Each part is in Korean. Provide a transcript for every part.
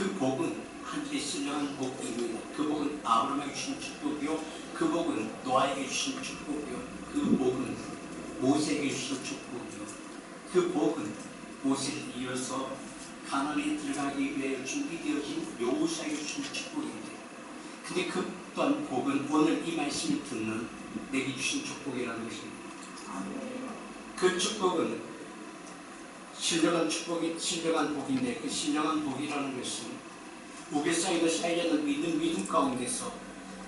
그 복은 하늘에 신령한 복입니다. 그 복은 아브라함에게 주신 축복이요, 그 복은 노아에게 주신 축복이요, 그 복은 모세에게 주신 축복이요, 그 복은 모세를 이어서 가나안에 들어가기 위해 준비되어진 여호수아에게 주신 축복입니다. 근데 그 또한 복은 오늘 이 말씀을 듣는 내게 주신 축복이라는 것입니다. 그 축복은 신령한 축복이 신령한 복인데, 그 신령한 복이라는 것은 우겨싸이고 쌓이지 않는 믿음 가운데서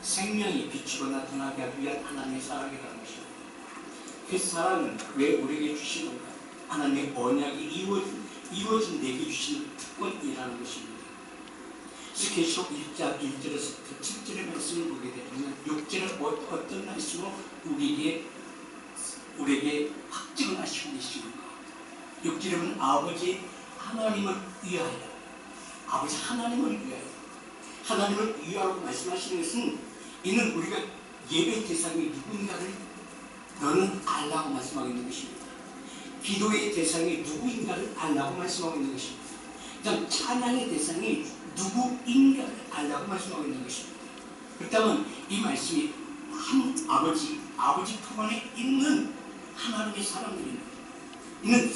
생명이 비추고 나타나게 하기 위한 하나님의 사랑이라는 것입니다. 그 사랑은 왜 우리에게 주시는가? 하나님의 언약이 이루어진 내게 주시는 특권이라는 것입니다. 그래서 계시록 1장 1절에서 7절의 말씀을 보게 되면 6절은 어떤 말씀으로 우리에게 확증을 하시고 계시는가? 6절은 아버지 하나님을 위하여, 아버지 하나님을 위하여, 하나님을 위하여 말씀하시는 것은 이는 우리가 예배 대상이 누구인가를 너는 알라고 말씀하고 있는 것입니다. 기도의 대상이 누구인가를 알라고 말씀하고 있는 것입니다. 그다음 찬양의 대상이 누구인가를 알라고 말씀하고 있는 것입니다. 그렇다면 이 말씀이 한 아버지 품 안에 있는 하나님의 사람들입니다. 이는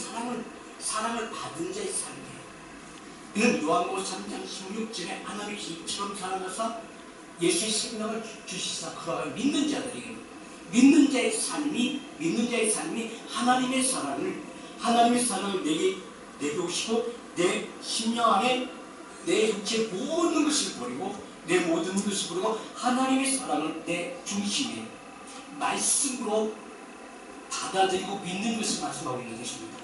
사랑을 받은 자의 삶이에요. 이는 요한복음 3장 16절에 하나님이 이처럼 사랑하사 예수의 생명을 주시사 그러하 믿는 자들에게, 믿는 자의 삶이 하나님의 사랑을 내게 오시고 내 심령 안에 내 육체 모든 것을 버리고 내 모든 것을 버리고 하나님의 사랑을 내 중심에 말씀으로 받아들이고 믿는 것을 말씀하고 있는 것입니다.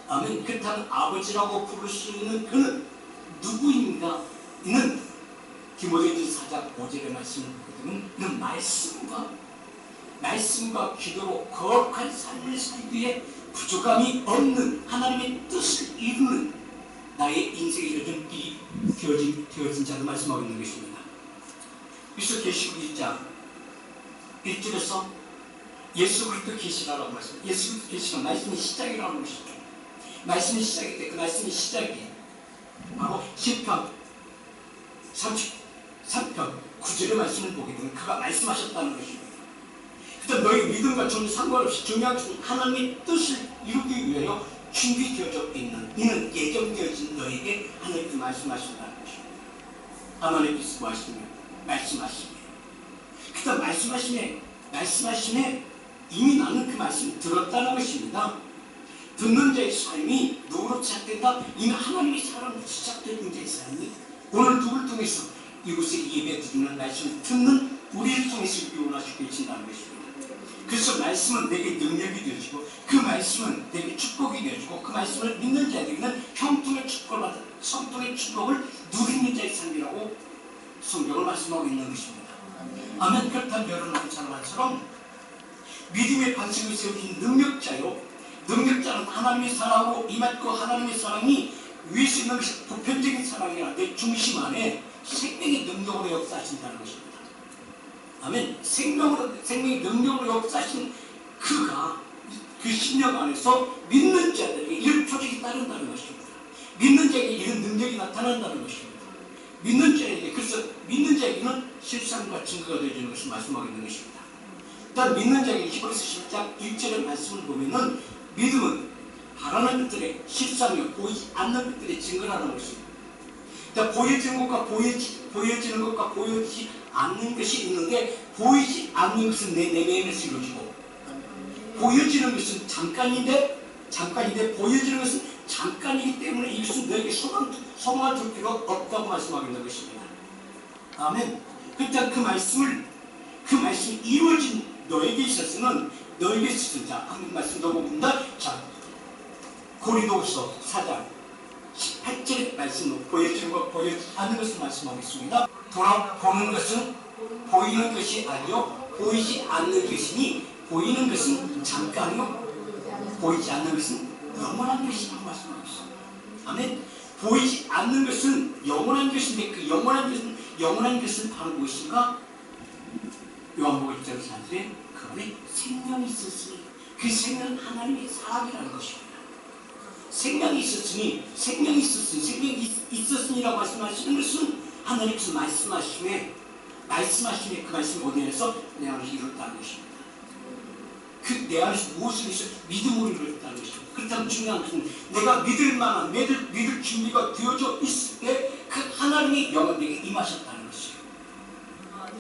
아멘. 그렇다면 아버지라고 부를 수 있는 그는 누구인가? 이는 디모데전서 4장 5절의 말씀을 보게 되면 이는 말씀과 기도로 거룩한 삶을 살기에 부족함이 없는 하나님의 뜻을 이루는 나의 인생의 여정길이 되어진 자를 말씀하고 있는 것입니다. 그래서 계시록 1장 1절에서 예수 그리스도 계시라고 말씀합니다. 예수 그리스도 계시는 말씀의 시작이라고 하는 것이죠. 말씀의 시작이 때 그 말씀의 시작이 바로 시편 33편 9절의 말씀을 보게 되면 그가 말씀하셨다는 것입니다. 그래서 너희 믿음과 전혀 상관없이 중요한 것은 하나님의 뜻을 이루기 위하여 준비되어져 있는, 이는 예정되어진 너에게 하나님께서 말씀하신다는 것입니다. 하나님께서 말씀하시며 그래서 말씀하시며 이미 나는 그 말씀을 들었다는 것입니다. 듣는 자의 삶이 누구로 시작된다? 이미 하나님의 사랑으로 시작된 자의 삶이 오늘 누구를 통해서 이곳에 예배 드리는 말씀을 듣는 우리를 통해서 이루어지고 계신다는 것입니다. 그래서 말씀은 내게 능력이 되어지고 그 말씀은 내게 축복이 되어지고 그 말씀을 믿는 자에게는 형통의 축복을 누리는 자의 삶이라고 성경을 말씀하고 있는 것입니다. 아멘. 그렇다면 여러분의 자랑처럼 믿음의 반석을 세우신 능력자는 하나님의 사랑으로 임했고 하나님의 사랑이 위에서 있는 것이 보편적인 사랑이 내 중심 안에 생명의 능력으로 역사하신다는 것입니다. 아멘. 생명의 능력으로 역사하신 그가 그 심령 안에서 믿는 자들에게 이런 표적이 따른다는 것입니다. 믿는 자에게 이런 능력이 나타난다는 것입니다. 그래서 믿는 자에게는 실상과 증거가 되어지는 것을 말씀하고 있는 것입니다. 일단 믿는 자에게 히브리서 10장 1절의 말씀을 보면은 믿음은 바라는 것들의 실상이요 보이지 않는 것들의 증거라는 것입니다. 그러니까 보여지는 것과 보여지지 않는 것이 있는데 보이지 않는 것은 내 내면에서 이루어지고 보여지는 것은 잠깐인데 보여지는 것은 잠깐이기 때문에 이것은 너에게 소망을 줄 필요가 없다고 말씀하고 있는 것입니다. 아멘. 그러니까 그 말씀이 이루어진 너에게 있어서는 자, 한번 말씀도 보겠습니다. 자, 고린도후서 4장 18절의 말씀으로 보여지는 것, 보여지지 않는 것을 말씀하겠습니다. 돌아보는 것은 보이는 것이 아니요 보이지 않는 것이니 보이는 것은 잠깐이요 보이지 않는 것은 영원한 것이라고 말씀하겠습니다. 아멘. 보이지 않는 것은 영원한 것인데 그 영원한 것은 바로 무엇인가? 요한복음 1장 4절에 그 안에 생명이 있었으니 그 생명은 하나님의 사랑이라는 것입니다. 생명이 있었으니 말씀이라고 말씀하시는 것은 하나님께서 말씀하심에 그 말씀이 어디에서 내 안에서 이뤘다는 것입니다. 그 내 안에서 무엇을 해서 믿음으로 이뤘다는 것입니다. 그렇다면 중요한 것은 내가 믿을 만한 믿을 준비가 되어져 있을 때 그 하나님의 영은 내게 임하셨다는 것이에요.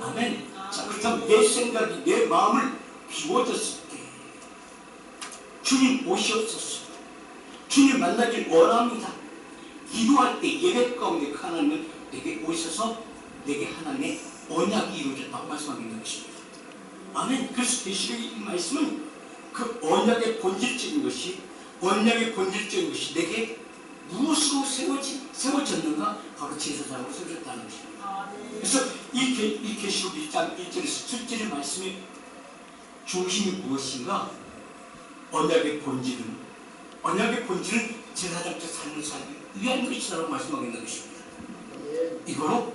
아멘. 자, 그렇다면 내 생각이 내 마음을 비워졌을 때 주님 오시옵소서. 주님 만나길 원합니다. 기도할 때 예배 가운데 그 하나님은 내게 오셔서 내게 하나님의 언약이 이루어졌다고 말씀하고 있는 것입니다. 아멘. 그래서 계시록의 이 말씀은 그 언약의 본질적인 것이 내게 무엇으로 세워졌는가? 바로 제사장으로 세워졌다는 것입니다. 그래서 이 계시록 1장 1절에서 7절의 말씀의 중심이 무엇인가? 언약의 본질은 제사장적 삶을 살기 위한 것이라고 말씀하고 있는 것입니다. 이거로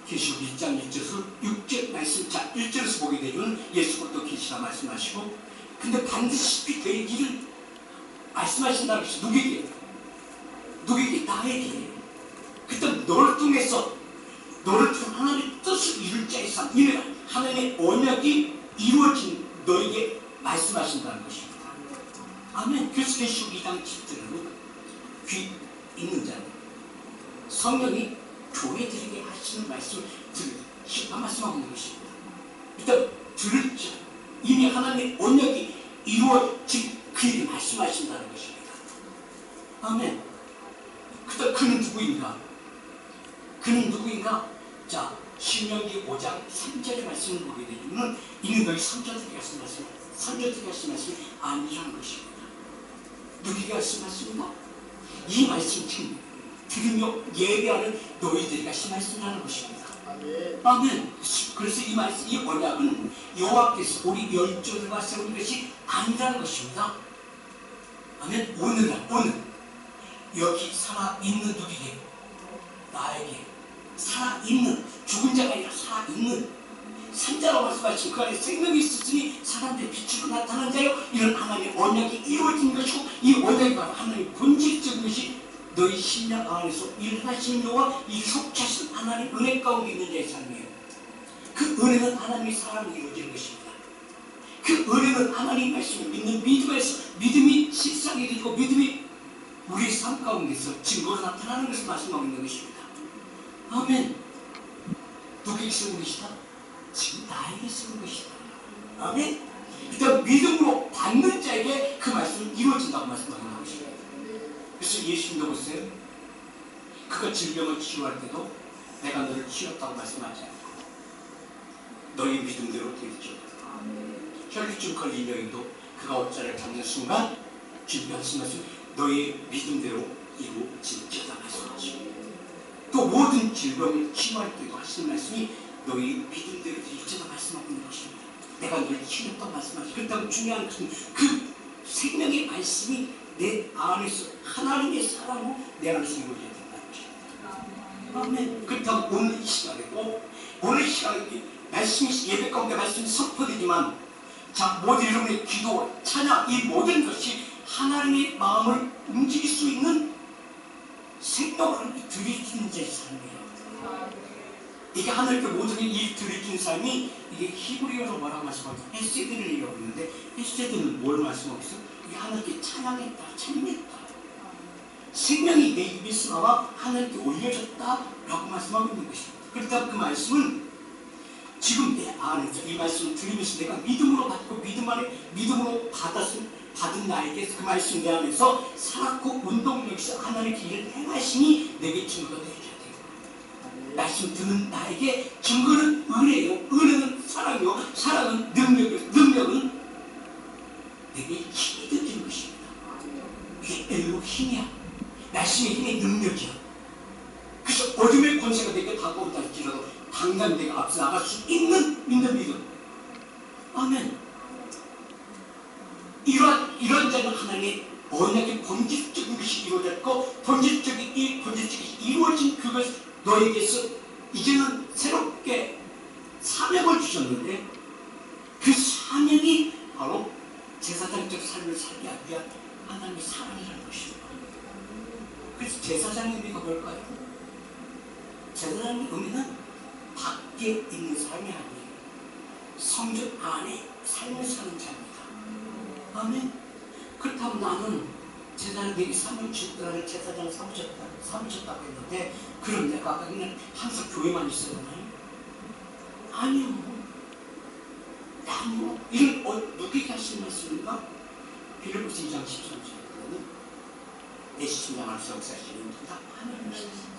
계시록 1장 1절에서 6절 말씀, 자 1절에서 보게 되면 예수부터 계시라 말씀하시고, 근데 반드시 되기를 말씀하신다는 것이 누구에게? 나에게. 그때 너를 통해서 하나님의 뜻을 이룰 자의 삶, 하나님의 언약이 이루어진 너에게 말씀하신다는 것입니다. 아멘. 그래서 계시록 2장 10절에는 귀 있는 자는 성령이 교회들에게 하시는 말씀을 들으시라 말씀하고 있는 것입니다. 일단 들을 자, 이미 하나님의 언약이 이루어진 그에게 말씀하신다는 것입니다. 아멘. 그다음 그는 누구인가? 자, 신명기 5장 3절의 말씀을 보게 되면 이는 너희 선조들에게 하신 말씀이 아니라는 것입니다. 누구에게 하신 말씀인가? 이 말씀 지금 들으며 예배하는 너희들에게 하신 말씀이라는 것입니다. 아멘. 그래서 이 말씀, 이 언약은 여호와께서 우리 열조들과 세운 것이 아니라는 것입니다. 아멘. 오늘 여기 살아있는 누구에게? 나에게. 살아있는, 죽은 자가 아니라 살아있는 산자로 말씀하신 그 안에 생명이 있었으니 사람들의 빛으로 나타난 자요, 이런 하나님의 언약이 이루어진 것이고, 이 언약이 바로 하나님의 본질적인 것이 너희 심령 안에서 일하신 여호와 이 속죄하신 하나님 은혜 가운데 있는 자의 삶이에요. 그 은혜는 하나님의 사랑으로 이루어지는 것입니다. 그 은혜는 하나님 말씀을 믿는 믿음이 실상이 되고 믿음이 우리의 삶 가운데서 증거로 나타나는 것을 말씀하고 있는 것입니다. 아멘. 누구에게 쓰는 것이다? 지금 나에게 쓰는 것이다. 아멘. 일단 믿음으로 받는 자에게 그 말씀이 이루어진다고 말씀하고 있는 것입니다. 그래서 예수님도 보세요. 그가 질병을 치유할 때도 내가 너를 치유했다고 말씀하지 않고 너희 믿음대로 되겠죠. 혈류증 걸린 여인도 그가 옷자를 잡는 순간 질병하신 말씀 너희 믿음대로 이루어질지어다 말씀하시고, 또 모든 질병을 치유할 때도 하시는 말씀이 너희 믿음대로 되질지어다 말씀하고 있는 것입니다. 내가 너를 치유했다고 말씀하시고, 그렇다고 중요한 것은 그 생명의 말씀이 내 안에서 하나님의 사랑으로 내 안에서 이루어져야 된다는 것입니다. 아멘. 그렇다고 오늘 이 시간에 말씀이 예배 가운데 말씀이 선포되지만, 자, 모든 여러분의 기도, 찬양, 이 모든 것이 하나님의 마음을 움직일 수 있는 생명을 들이키는 자의 삶이에요. 이게 하나님께 모든 이 들이키는 삶이, 이게 히브리어로 뭐라고 말씀하죠? 헤세드를 얘기하고 있는데, 헤세드는 뭘 말씀하고 있어요? 이게 하나님께 찬양했다, 찬미했다. 생명이 내 입에서 나와 하나님께 올려졌다라고 말씀하고 있는 것입니다. 그렇다면 그 말씀은 지금 내 안에서 이 말씀을 들으면서 내가 믿음으로 받고 믿음으로 받은 나에게 그 말씀 내 안에서 살았고 운동력에서 하나님의 일을 행하시니 내게 증거가 되어야 돼요. 말씀 듣는 나에게 증거는 은혜요, 은혜는 사랑이요, 사랑은 능력은 내게 힘이 되어지는 것입니다. 이게 엘로힘이야. 말씀의 힘의 능력이야. 그래서 어둠의 권세가 내게 다가온다 할지라도 당장 내가 앞서 나갈 수 있는 믿음. 아멘. 이런 자는 하나님의 언약의 본질적인 것이 이루어졌고, 본질적인 이루어진 그것 너에게서 이제는 새롭게 사명을 주셨는데, 그 사명이 바로 제사장적 삶을 살기 위한 하나님의 사랑이라는 것입니다. 그래서 제사장의 의미가 뭘까요? 제사장의 의미는 밖에 있는 사람이 아니에요. 성전 안에 삶을 사는 자입니다. 아멘. 그렇다면 나는 제사장에게 사무쳤다를 제사장 사무쳤다고 했는데, 그럼 내가 그냥 항상 교회만 있어야 하나요? 아니요. 아니요. 이런 누구에게 하신 말씀인가? 빌립보서 2장 13절에는 내 심장 안에서 역사하시는 분다 하나님이시다.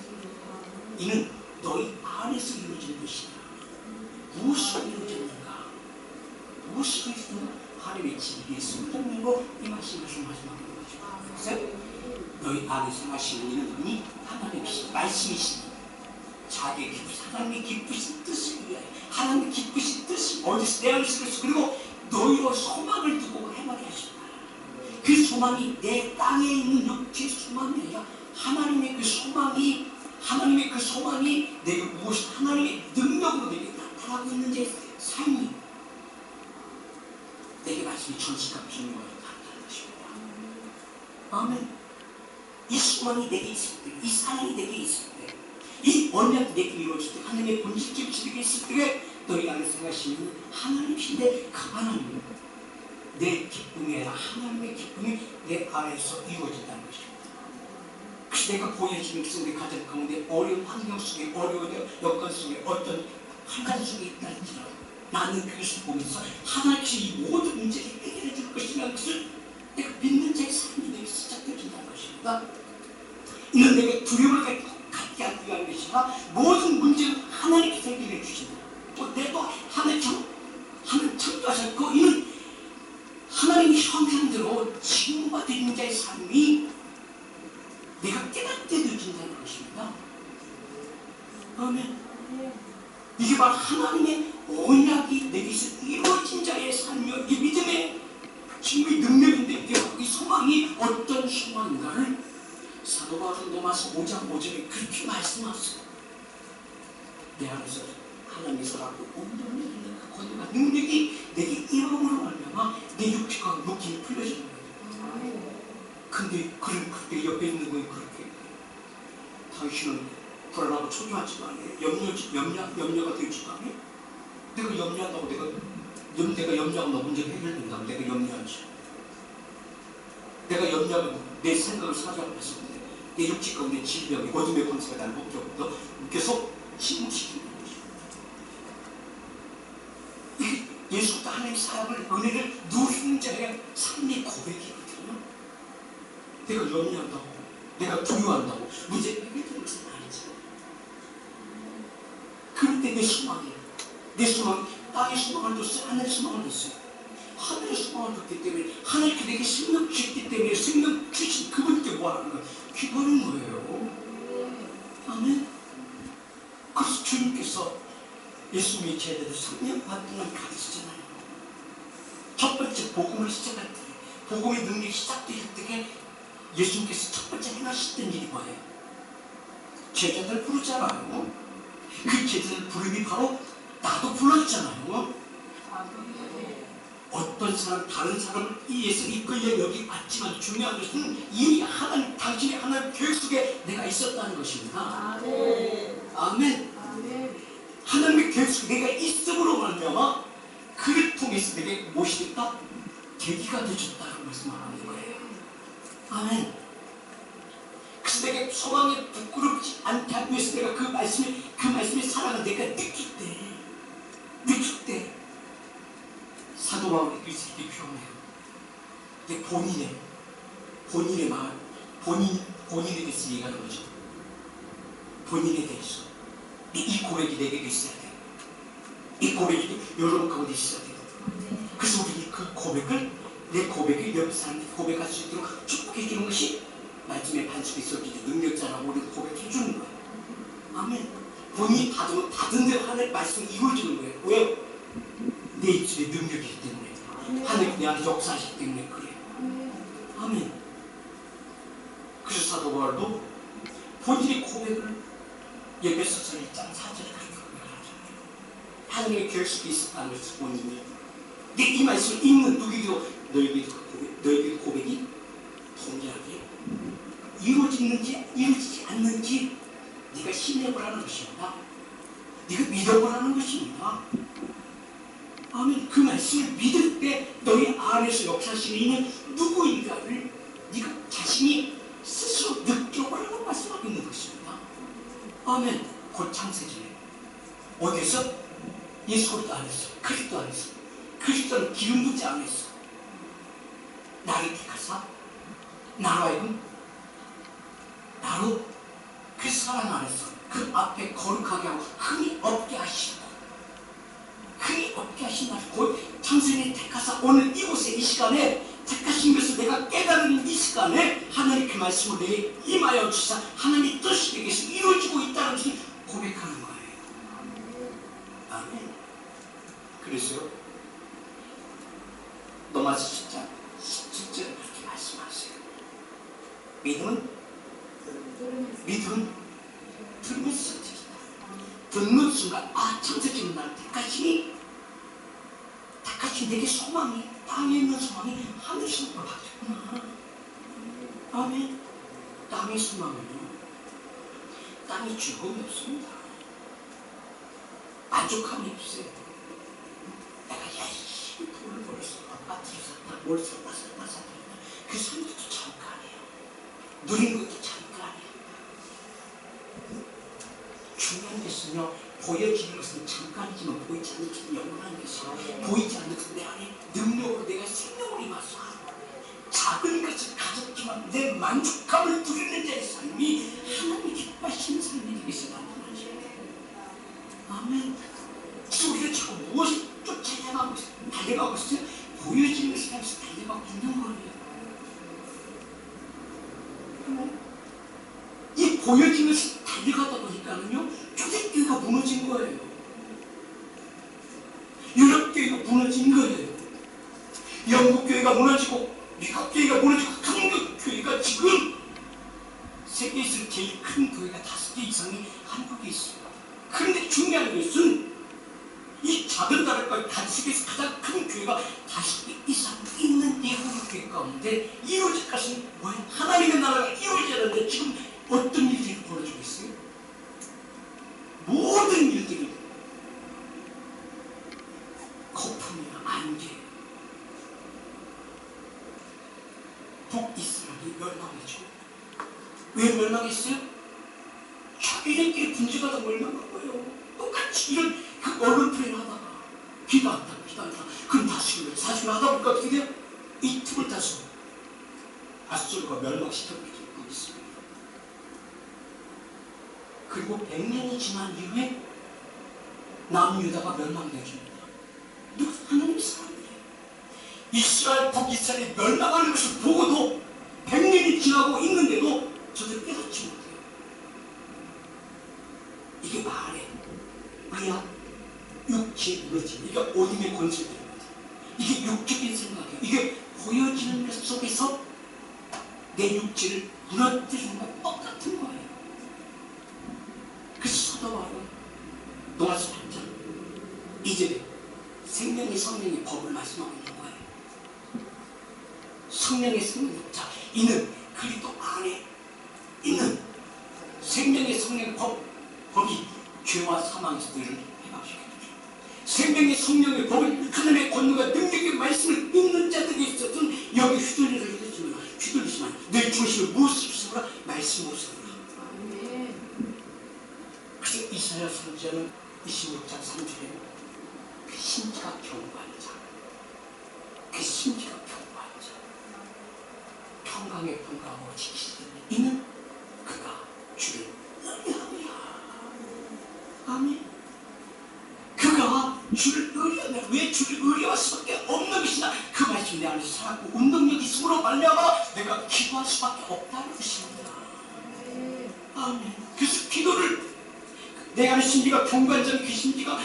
이는 너희 안에서 이루어진 것이다. 무엇으로 이루어졌는가? 무엇으로 있는가? 하나님의 진리의 성령으로 임하신 것을 마지막으로 보여주고, 너희 안에 생하시는 이는 이미 하나님이신 말씀이시니 자기의 하나님의 기쁘신 뜻을 위하여, 하나님의 기쁘신 뜻이 어디서 내 안에서 그랬어. 그리고 너희로 소망을 두고 행하게 하셨다. 그 소망이 내 땅에 있는 육체의 소망이 아니라 하나님의 그 소망이 내게 무엇이 하나님의 능력으로 내게 나타나고 있는 제 삶이 내게 말씀이 전시가 비밀과 나타나는 것입니다. 아멘. 이 소망이 내게 있을 때, 이 사랑이 내게 있을 때, 이 언약이 내게 이루어질 때, 하나님의 본질적 지식이 있을 때, 너희 안에 생각하시는 하나님이신데 그 하나님, 내 기쁨이 아니라 하나님의 기쁨이 내 안에서 이루어진다는 것입니다. 그래서 내가 보여지는 것은 내 가정 가운데 어려운 환경 속에, 어려운 여건 속에, 어떤 환란 속에 있다 할지라도 나는 그것을 보면서 하나님께서 이 모든 문제를 해결해 줄 것이라는 것을 내가 믿는 자의 삶이 내게 시작되어진다는 것입니다. 이는 내게 두려움을 갖게 하기 위한 것이라 모든 문제는 하나님께서 해결해 주신다. 또 내도 하나님 창조하셨고, 이는 하나님의 형상대로 칭호받은 자의 삶이 내가 깨닫게 되어진다는 것입니다. 아멘. 이게 바로 하나님의 언약이 내게서 이루어진 자의 삶이요, 이 믿음의 주님의 능력인데, 이 소망이 어떤 소망인가를 사도 바울은 로마서 5장 5절에 그렇게 말씀하세요. 내 안에서 하나님의 소라고 온전히 있는 그 권위와 능력이 내게 이름으로 말미암아 내 육체가 녹이 풀려지는 거예요. 근데 그렇게 옆에 있는 건 그렇게, 당신은 불안하고 초조하지도 않아요. 염려가 되지도 않아요. 내가 염려한다고 내가 염려하면 너 문제가 해결된다고 내가 염려하지. 내가 염려하면 내 생각을 사주하고 했을 때 내 육체 가운데 질병이, 어둠의 권세가 나를 묶여서 침묵시키는 거죠. 이게 예수부터 하나님의 사랑을, 은혜를 누리는 자의 삶의 고백이거든요. 내가 염려한다고, 내가 두려워한다고 문제가 해결되는 것은 아니지. 그런데 내 소망이 땅의 소망을 줬어요. 하늘의 소망을 줬어요. 하늘의 소망을 줬기 때문에, 하나님께 내게 생명 주셨기 때문에 생명 주신 그분께 뭐하는 거예요? 기도하는 거예요. 아멘. 그래서 주님께서 예수님의 제자들 3년 반 동안 가르치잖아요. 첫 번째 복음을 시작할 때, 복음의 능력이 시작될 때 예수님께서 첫 번째 행하셨던 일이 뭐예요? 제자들 부르잖아요. 그 제자들 부름이 바로 나도 불렀잖아요. 어떤 사람, 다른 사람을 위해서 이끌려 여기 왔지만 중요한 것은 이미 하나님, 당신의 하나님 계획 속에 내가 있었다는 것입니다. 아멘. 하나님의 계획 속에 내가 있음으로 말미암아 그를 통해서 내게 무엇이 됐다? 계기가 되어졌다는 말씀을 하는 거예요. 아멘. 그래서 내가 소망에 부끄럽지 않게 하기 위해서 내가 그 말씀의 사랑을 내가 느낄 때 사도 바울이 이렇게 표현해요. 내 본인의 마음, 본인에 대해서 얘기하는 거죠. 본인에 대해서 이 고백이 내게 있어야 돼. 이 고백이 여러분 가운데 있어야 돼. 그래서 우리는 그 고백을, 내 고백을 옆 사람들이 고백할 수 있도록 축복해 주는 것이 말씀의 반석이 섞이는 능력자라고 우리는 고백해 주는 거예요. 아멘. 본인이 받은 대로 하나님의 말씀이 이루어지는 거예요. 왜요? 내 입술에 능력이기 때문에, 하나님이 내 안에 역사하시기 때문에 그래요. 아멘. 그래서 사도 바울도 본인의 고백을 에베소서 1장 4절에 그렇게 고백하잖아요. 하나님의 계획 속에 있었다는 것을 본인이, 이 말씀을 읽는 누구에게도 너에게 고백이 동일하게 이루어지는지 이루어지지 않는지 네가 신의 살려보라는 것입니다. 네가 믿어보라는 것입니다. 아멘. 그 말씀을 믿을 때 너희 안에서 역사하시는 이는 누구인가를 네가 자신이 스스로 느껴보라고 말씀하고 있는 것입니다. 아멘. 곧 창세기에 어디서? 예수 그리스도 안에서, 그리스도 안에서. 그리스도는 기름 붓지 안에서 나를 택하사 나로 하여금 나로 그 사랑 안에서 그 앞에 거룩하게 하고 흥이 없게 하시고 흥이 없게 하신다. 곧 창세기에 택하사 오늘 이곳에 이 시간에 택하신 것을 내가 깨달은 이 시간에 하나님 그 말씀을 내게 임하여 주사 하나님의 뜻이 내게서 이루어지고 있다는 것을 고백하는 거예요. 아멘. 그래서 로마서 10장 17절에 그렇게 말씀하세요. 믿음은 들으면서 선택이다. 듣는 순간 창세기는 나를 택하시니 택하신 내게 소망이 땅에 있는 소망이 하늘에서 바뀌었구나. 아멘. 땅의 소망은요, 땅에 즐거움이 없습니다. 만족함이 없어요. 내가 열심히 돈을 벌었어. 아파트를 샀다, 뭘 샀다. 그 소리도 잠깐이에요. 누린 것도 잠깐이에요. 중요한 것은요, 보여지는 것은 잠깐이지만 보이지 않는 것은 영원한 것이요. 보이지 않는 것은 내 안에 능력으로 내가 생명을 임하소. 작은 것을 가졌지만 내 만족감을 누리는 자의 삶이 하나님이 기뻐하시는 삶이 되겠어. 아멘. 우리가 자꾸 무엇을 쫓아내가고 있어요? 달려가고 있어요? 보여지는 것을 향해서 달려가고 있는 거예요. 이 보여지는 것을 달려가다 보니까는요, 초대교회가 무너진 거예요. 유럽교회가 무너진 거예요. 영국교회가 무너지고 미국교회가 무너지고 한국교회가 지금 세계에서 제일 큰 교회가 5개 이상이 한국에 있습니다. 그런데 중요한 것은 이 작은 나라가 세계에서 가장 큰 교회가 5개 이상 있는 예수의 교회 가운데 이루어질 것은 뭐예요? 하나님의 나라가 이루어져야 하는데 지금 어떤 일들이 벌어지고 있어요? 모든 일들이 거품이나 안개, 북이스라엘이 멸망했죠. 왜 멸망했어요? 자기네끼리 분쟁하다 멸망한 거예요. 똑같이 이런 그 언론 플레이를 하다가 기도한다. 그럼 다시 하다 보니까 어떻게 돼요? 이 틈을 타서 아수르가 멸망시켜버리고 있습니다. 그리고 100년이 지난 이후에 남유다가 멸망되어집니다. 누가 하나님의 사람이에요. 이스라엘, 북이스라엘이 멸망하는 것을 보고도 100년이 지나고 있는데도 저들 깨닫지 못해요. 이게 말에 우리야 육체의 무너짐, 이게 어둠의 권세되는 거죠. 이게 육적인 생각이에요. 이게 보여지는 것 속에서 내 육체를 무너뜨리는 것 똑같은 거예요. 그래서 사도 바울은 로마서 8장 2절에 생명의 성령의 법을 말씀하고 있는 거예요. 성령의 자, 이는 그리스도 안에 있는 생명의 성령의 법이 죄와 사망에서 너희를 해방시켜주죠. 생명의 성령의 법은 하나님의 권능과 능력의 말씀을 믿는 자들에게 있어서는 여기 휘둘리지만 너희 중심을 무엇으로 세우라? 말씀으로 세우라. 그래서 이사야 선지자는 26장 3절에 그 심지가 견고한 자, 그 심지가 견고한 자, 평강의 평강으로 지키시는 이는 그가 주를 의뢰하느라. 아멘. 그가 주를 의뢰하느라. 왜 주를 의뢰할 수밖에 없는 것이냐? 그 말씀이 내 안에서 살았고 운동력이 있음으로 말미암아 내가 기도할 수밖에 없다는 것입니다. 아멘. 그래서 기도를 내 안에 심지가 견고한 자는 그 심지가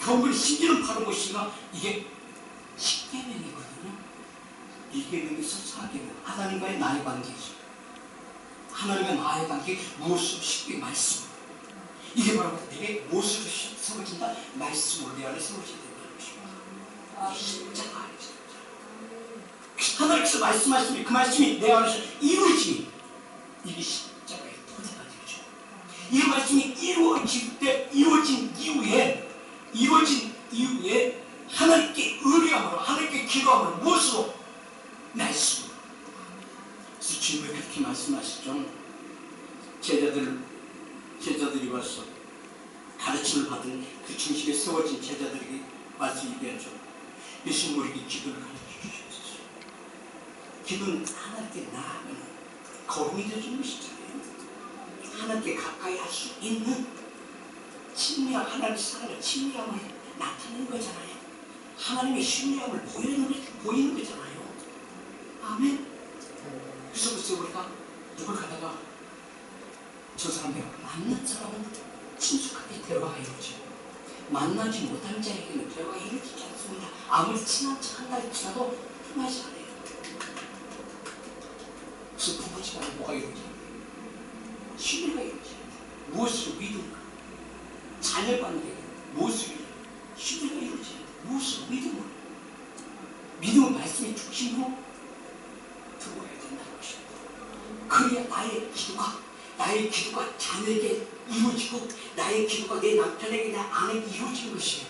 견고한 심지는 바로 무엇인가? 이게 10계명이거든요. 2계명에서 4계명. 하나님과의 나의 관계죠. 하나님과 나의 관계 무엇으로 쉽게 말씀. 이게 바로 내게 무엇으로 세워진다? 말씀으로 내 안에 세워져야 된다는 것입니다. 십자가 아니죠. 하나님께서 말씀하시면 그 말씀이 내 안에서 이루어지니 이게 십자가의 토대가 되죠. 이 말씀이 이루어진 이후에 하나님께 의뢰함으로, 하나님께 기도함으로, 무엇으로? 말씀으로. 그래서 주님이 그렇게 말씀하시죠. 제자들이 와서 가르침을 받은 그 중심에 세워진 제자들에게 말씀 얘기하죠. 예수님 우리에게 기도를 가르쳐 주셨어요. 기도는 하나님께 나아가는 걸음이 되어주는 것이잖아요. 하나님께 가까이 할 수 있는 친밀함, 하나님의 사랑을, 친밀함을 나타내는 거잖아요. 하나님의 신뢰함을 보이는 거잖아요. 아멘. 그래서 글쎄 우리가 누굴 가다가 저 사람 내가 만난 사람은 친숙하게 대화가 이루어져. 만나지 못한 자에게는 대화가 이루어지지 않습니다. 아무리 친한 척 한 달 지나도 통하지 않아요. 그래서 부부지간에 뭐가 이루어져요? 신뢰가 이루어져요. 무엇으로? 믿음으로. 자녀관계 무엇으로? 신뢰가 이루어져요. 무엇으로? 믿음으로. 믿음은 말씀의 중심으로 들어가야 된다는 것입니다. 그래야 나의 기도가 자녀에게 이루어지고, 나의 기도가 내 남편에게, 내 아내에게 이루어지는 것이에요.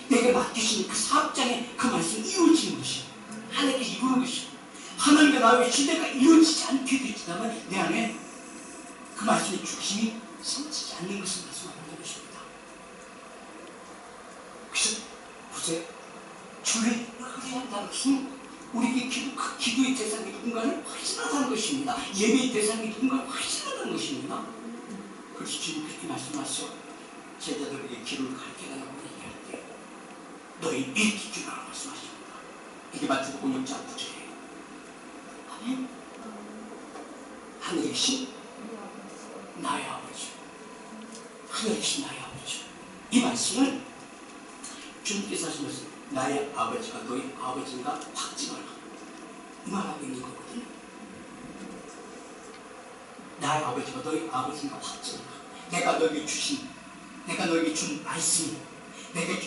내게 맡기신 그 사업장에 그 말씀이 이루어지는 것이에요. 하나님께 이루는 것이에요. 하나님과 나의 신뢰가 이루어지지 않게 되지만 내 안에 그 말씀의 중심이 생기지 않는 것을 말씀하는 것입니다. 그래서 보세요. 주를 의뢰한다는 것은 우리에게 기도의 대상이 누군가를 확신하다는 것입니다. 예배의 대상이 누군가를 확신하다는 것입니다. 그래서 주님 그렇게 말씀하셔. 제자들에게 기도를 가르쳐달라고 얘기할 때 너희 이렇게 기도하라고 말씀하십니다. 이게 마태복음 6장 9절이에요. 아멘. 하늘에 계신 나의 아버지, 하늘에 계신 나의 아버지. 이 말씀은 주님께서 하시면서 나의 아버지가 너희 아버지인가 확증하라, 이 말하고 있는 거거든요. 나의 아버지가 너희 아버지인가 확증하라. 내가 너에게 준 말씀이,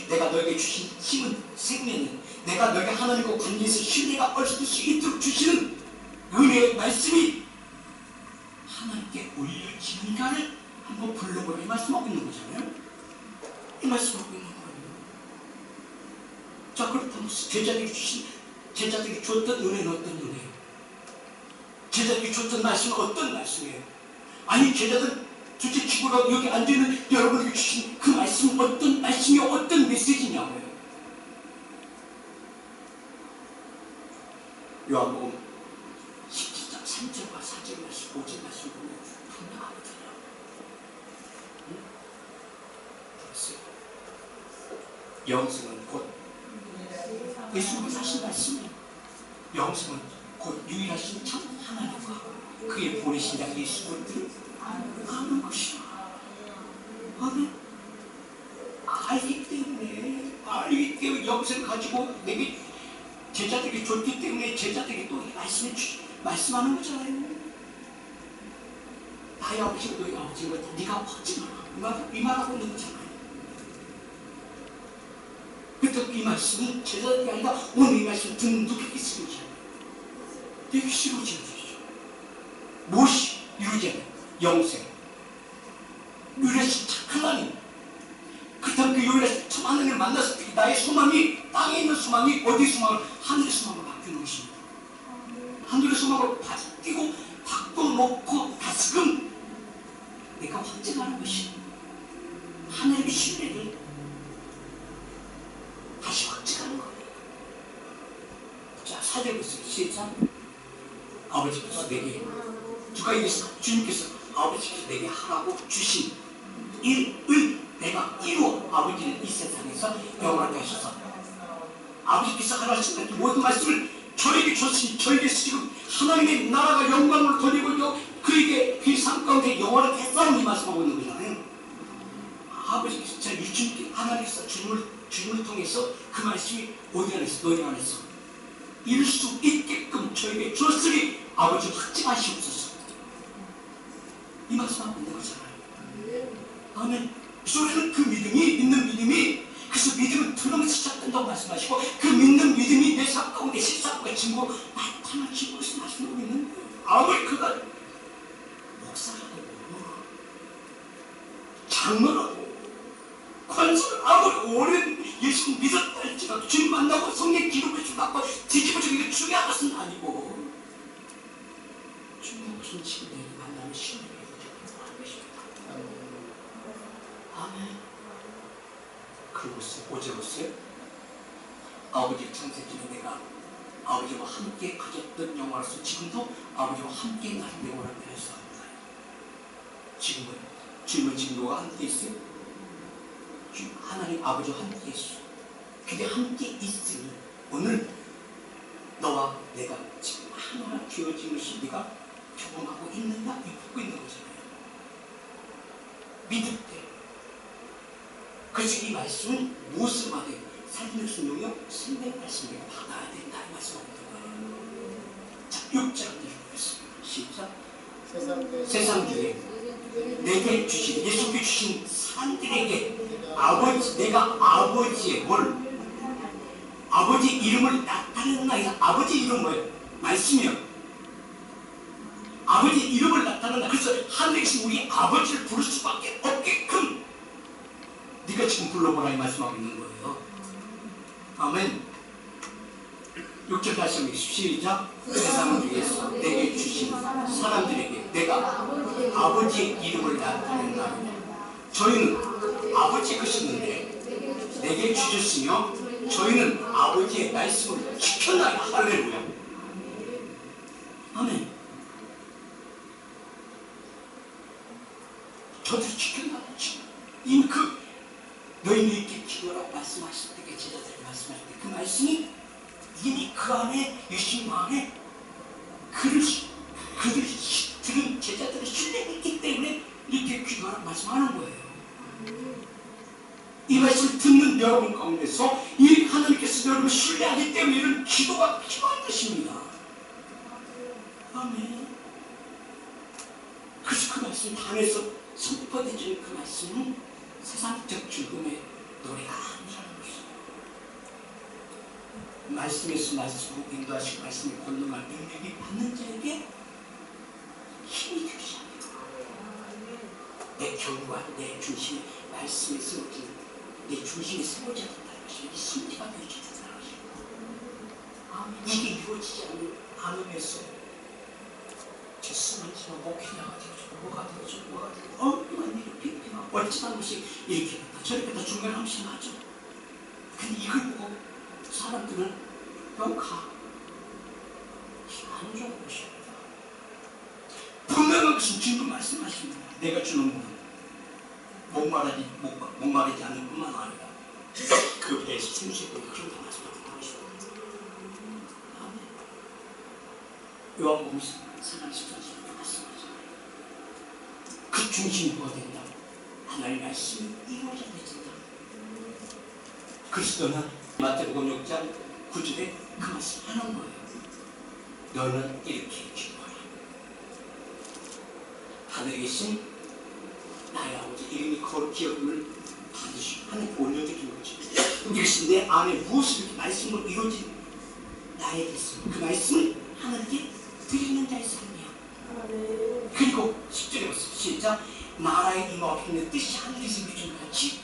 내가 너에게 주신 힘은, 생명은, 내가 너에게 하나님과 관계에서 신뢰가 얼어질 수 있도록 주시는 은혜의 말씀이 하나님께 올려지는가를 한번 불러보라, 이 말씀하고 있는 거잖아요. 이 말씀하고 있는 거예요. 자, 그렇다면 제자들이 줬던 은혜는 어떤 은혜예요? 제자들이 줬던 말씀은 어떤 말씀이에요? 아니, 제자들 도대체 죽으라고 여기 앉아있는 여러분에게 주신 그 말씀은 어떤 말씀이요? 어떤 메시지냐고요? 요한복음 17장 3절과 4절 말씀, 5절 말씀 보면 분명하거든요. 응? 들었어요? 영생은 곧 예수님이 하신 말씀이에요. 영생은 곧 유일하신 참 하나님과 그의 보내신 자 예수 그리스도를 아는 것이다. 아멘. 알기 때문에 영생을 가지고 내게 제자들에게 줬기 때문에 제자들에게 또 말씀하는 거잖아요. 나의 아버지가 너희 아버지인 것 네가 확증하라, 이 말하고 있는 거잖아요. 그때 이 말씀이 제자들이 아니라 오늘 이 말씀을 듣는 누구에게 쓰러지냐? 내게 쓰러지는 것이죠. 무엇이 이루어지냐? 영생, 유일하신 참 하나님. 그렇다면 그 유일하신 참 하나님을 만났을 때 나의 소망이, 땅에 있는 소망이 어디의 소망을? 하늘의 소망으로 바뀌는 것입니다. 하늘의 소망으로 바꿔놓고 다스금 내가 확증하는 것이 하나님의 신뢰를 다시 확증하는 거예요. 자, 4절 보세요. 시작. 아버지께서 내게, 누가 얘기했어? 주님께서 아버지께서 내게 하라고 주신 일을 내가 이루어 아버지는 이 세상에서 영원하게 하셔서 아버지께서 하나님 모든 말씀을 저에게 줬으니 저에게서 지금 하나님의 나라가 영광을 돌리고 있고 그에게 그 삶 가운데 영원하게 했다는 이 말씀하고 있는 거잖아요. 아버지께서 자 유치님께 하나님께서 주님을 통해서 그 말씀이 어디 안에서 너희 안에서 이룰 수 있게끔 저에게 줬으니 아버지 확증하시옵소서. 이 말씀하고 있는 거잖아요. 아멘. 그래서 그 믿음이, 믿는 믿음이, 그래서 믿음은 들으면서 시작된다고 말씀하시고 그 믿는 믿음이 내 삶 가운데 실상과 증거 나타나는 것을 말씀하고 있는 거예요. 아무리 그가 목사라고 장로라고 권세를 아무리 오랜 예수를 믿었다 할지라도 주님 만나고 성령 기름을 받고 뒤집어지는 게 중요한 것은 아니고 중요한 것은 지금 내가 만나는 신령이 하는 것입니다. 아멘. 그로서 어제로서요 아버지 창세기는 내가 아버지와 함께 가졌던 영화로서 지금도 아버지와 함께 나는 영화를 배웠습니다. 지금은 주님은 지금 너와 함께 있어요. 하나님 아버지와 함께 있어. 근데 함께 있으니 오늘 너와 내가 지금 하나가 되어진 것이 네가 경험하고 있느냐 묻고 있는 거잖아요. 믿을 때. 그래서 이 말씀은 무엇을 받아요? 살리는 순종이요? 생명 말씀을 받아야 된다 이 말씀을 받는 거예요. 자, 6장 드리겠습니다. 시작. 세상 중에 내게 주신 예수께 주신 사람들에게 아버지 내가 아버지의 뭘 아버지 이름을 나타내는 아이가 아버지 이름 뭐예요? 말씀이요. 아버지 이름을 나타낸다. 그래서 하늘에 계신 우리 아버지를 부를 수밖에 없게끔 네가 지금 불러보라 이 말씀하고 있는 거예요. 아멘. 6절 다시 한번 시작. 세상 중에서 내게 주신 사람들에게 내가 아버지의 이름을 나타낸다. 저희는 아버지 것이었는데 내게 주셨으며 저희는 아버지의 말씀을 지켰나이다. 할렐루야. 아멘. 저도 지켰나? 이미 너희는 이렇게 기도라고 말씀하실 때 제자들이 말씀하실 때 그 말씀이 이미 그 안에 예수님 안에 그를 들은 제자들을 신뢰했기 때문에 이렇게 기도하라고 말씀하는 거예요. 이 말씀을 듣는 여러분 가운데서 이 하나님께서 여러분을 신뢰하기 때문에 이런 기도가 필요한 것입니다. 아멘. 그래서 그 말씀 당에서 선포해주는 그 말씀은 세상적 죽음의 노래가 아니라는 것입니다. 말씀에서 말씀으로 인도하시고 말씀을 권능할 능력이 받는 자에게 힘이 되기 시작합니다. 내 견고한 내 중심이 말씀에 세워진 내 중심이 세워져야 된다는 것이 심지가 되어야 된다는 것입니다. 이게 이루어지지 않으면서 제 수많지만 목회자가 되어주고 뭐가 되어주고 뭐가 되어주고 엉뚱한 일을 핑핑하고 멀쩡한 것이 이렇게 됐다 저렇게 됐다 중간에 한 번씩 하죠. 근데 이걸 보고 사람들은 가 안 좋은 것입니다. 분명한 것은 주님 말씀하십니다. 내가 주는 것은 목마르지 않을 뿐만 아니라 그 배에서 생수의 물이 흐른다 말씀하고 있습니다. 요한복음 4장 14절에 말씀하잖아요. 그 중심이 뭐가 된다? 하나님의 말씀이 이루어져야 된다. 그리스도는 마태복음 6장 9절에 그 말씀 하는 거예요. 너는 이렇게 기도하라. 하늘에 계신 나의 아버지 이름이 기업을 받으시고 하나님 올려드리는 거죠. 이것이 내 안에 무엇을 이렇게 말씀으로 이루어진 나에게 있습니다. 그 말씀을 하나님께 드리는 자의 삶이야. 그리고 10절에 보세요. 시작. 나라의 임하와 내 뜻이 하늘에서 이루어진 같이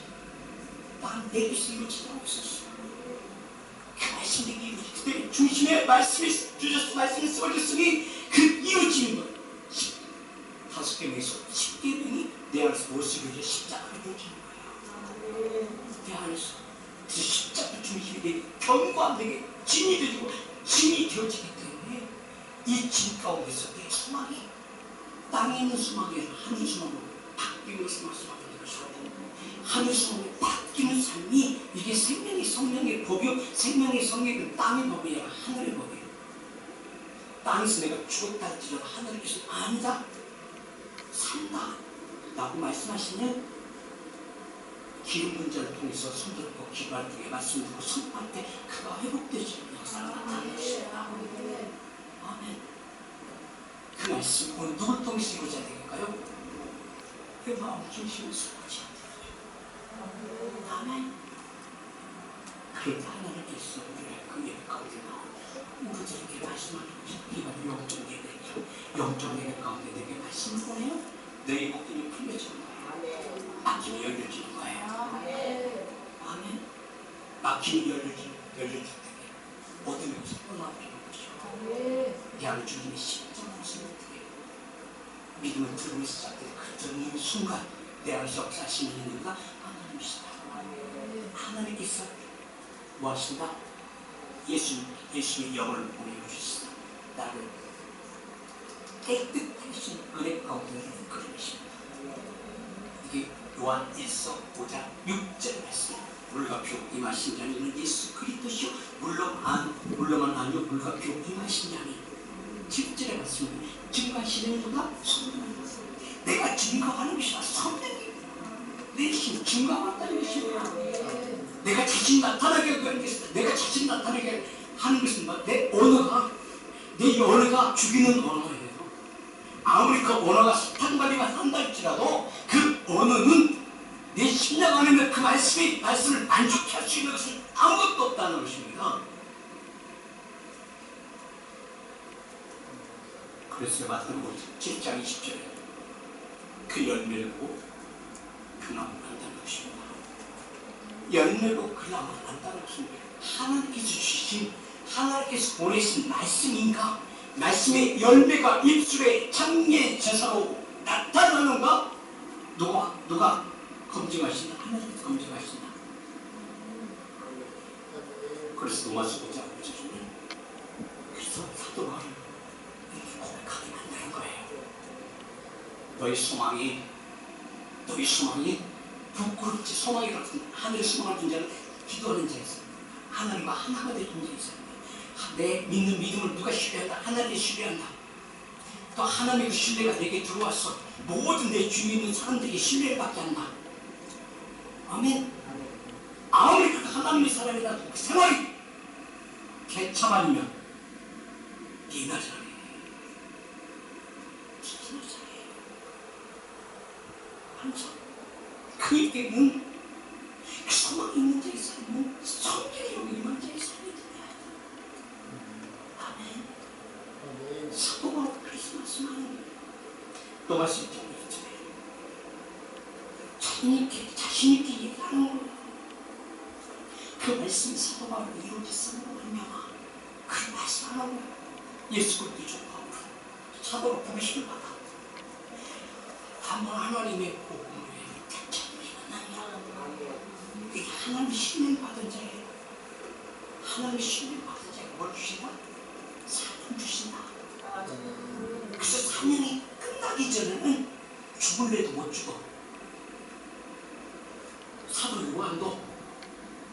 난 내 뜻이 이루어지지 않았었어. 그 말씀이 이루어지 그때 중심에 말씀이 주셨으니 말씀이 쓰여졌으니 그 이루어지는 것 5계명에서 10계명이 내 안에서 무엇을 이루어져 십자가를 이루어지는 거예요. 내 안에서 그 십자가 중심이 되게 견고한 되게 진이 되고 진이 되어지기 때문에 이 진 가운데서 내 소망이 땅에 있는 소망이 아니라 하늘 소망으로 바뀌는 것을 말씀하는 것이고 하늘 소망으로 바뀌는 삶이 이게 생명의 성령의 법이요 생명의 성령의 땅의 법이 아니라 하늘의 법이에요. 땅에서 내가 죽었다 할지라도 하늘에서 아니다 산다 라고 말씀하시면 기름 분자를 통해서 손들고 기도할 때 말씀을 듣고 선포할 때 그가 회복되지는 역사가 나타나는 것이에요. 아멘. 그 말씀 오늘 누굴 통해서 이루어져야 되겠까요? 그 마음 중심을 수고하지 않는 아멘. 그럴 때 하나님께서 우리의 그 예배 가운데 나오고 우리들에게 말씀하는 것이 이 바로 영적 예배이죠. 영적 예배 가운데 내게 말씀을 보내요. 너희 목숨이 풀려지는 거예요. 막히면 열려지는 거예요. 아멘. 막히면 열려질 때에 어둠의 것을 떠나버리는 것이요. 내 안에 주님의 십자가 없으면 어떻게 해요? 믿음을 들으면서 시작될 그 순간 내 안에서 역사하시는 이유가 하나님이시다. 하나님께서 뭐 하신다? 예수의 영을 보내주시다. 나를 깨끗하신 은혜 가운데 그러십니다. 이게 요한 1서 5장 6절 말씀. 물과 피 임하신 자는 이는 예수 그리스도시요 물로만 아니요 물과 피 임하신 자니 7절에 말씀입니다. 증거하시는 누가? 성령. 내가 증거하는 것이 성령이 내 신 증거하겠다는 것입니다. 내가 자신 나타나게 하는 것이다. 내가 자신 나타나게 하는 것은 내 언어가 죽이는 언어예요. 아무리 그 언어가 사탄관리만 한다 할지라도 그 언어는 내 심령 안에 있는 그 말씀을 만족해 할 수 있는 것은 아무것도 없다는 것입니다. 그래서 마태복음 7장 20절에 그 열매를 보고 그 나무를 안다는 것입니다. 열매고 그 나무를 안다는 것입니다. 하나님께서 주신, 하나님께서 보내신 말씀인가? 말씀의 열매가 입술에 장례 제사로 나타나는가? 누가 검증하신다? 하나님께서 검증하신다. 그래서 로마서 5장 5절에 그래서 사도 바울을 고백하게 만드는 거예요. 너희 소망이 부끄럽지. 소망이 같은 하늘의 소망을 둔 자는 기도하는 자였어. 하나님과 하나가 될 존재였어요. 내 믿는 믿음을 누가 신뢰한다? 하나님이 신뢰한다. 또 하나님의 그 신뢰가 내게 들어와서 모든 내 주위에 있는 사람들이 신뢰를 받게 한다. 아멘. 아무리 그 하나님의 사람이라도 그 생활이 개차반이면 비나자리 항상 그에게는 그 소망이 있는 자의 삶은 성령의 영이 임한 자의 삶이 되어야 한다. 아멘. 사도 바울 그리스도 말씀하는 거예요. 또 말씀드리죠. 자신있게 얘기하는 거예요. 그 말씀이 사도 바울로 이루어졌음으로 말미암아 그 말씀하는 거예요. 예수 그리스도 주 바울은 사도로 부르심을 받아 한번 하나님의 복음을 대체하지 않느냐. 이게 하나님의 신뢰를 받은 자예요. 하나님의 신뢰를 받은 자가 뭘 주신다? 사명 주신다. 그래서 사명이 끝나기 전에는 죽을래도 못 죽어. 사도 요한도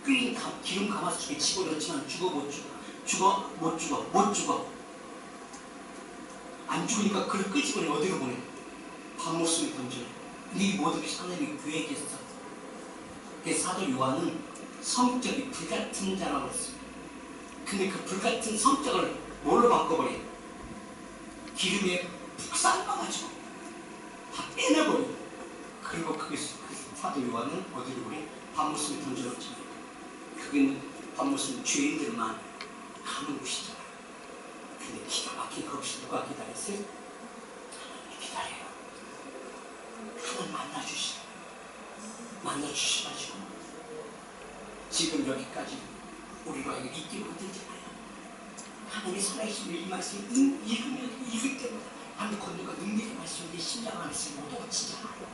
끓인 기름 가마솥에 집어넣지만 못 죽어. 안 죽으니까 그를 끄집어내 어디로 보내? 밤모습에 던져. 네 모든 것이 하나님의 계획이었어. 그 사도 요한은 성격이 불같은 자라고 했어요. 근데 그 불같은 성격을 뭘로 바꿔버려? 기름에 푹 삶아가지고 다 빼내버려. 그리고 그 사도 요한은 어디로 보내? 밤모습에 던져놓지. 그게는 밤모습 죄인들만 가는 곳이잖아요. 근데 기가 막힌 거기서 누가 기다렸어요? 하나님이 기다려요. 하나님 만나주셔가지고 지금 여기까지 우리가 있기 힘들잖아요. 하나님이 살아계신 이 말씀을 읽을 때마다 하나님 건너가 능력의 말씀이 내 심장 안에서 못 오치잖아요.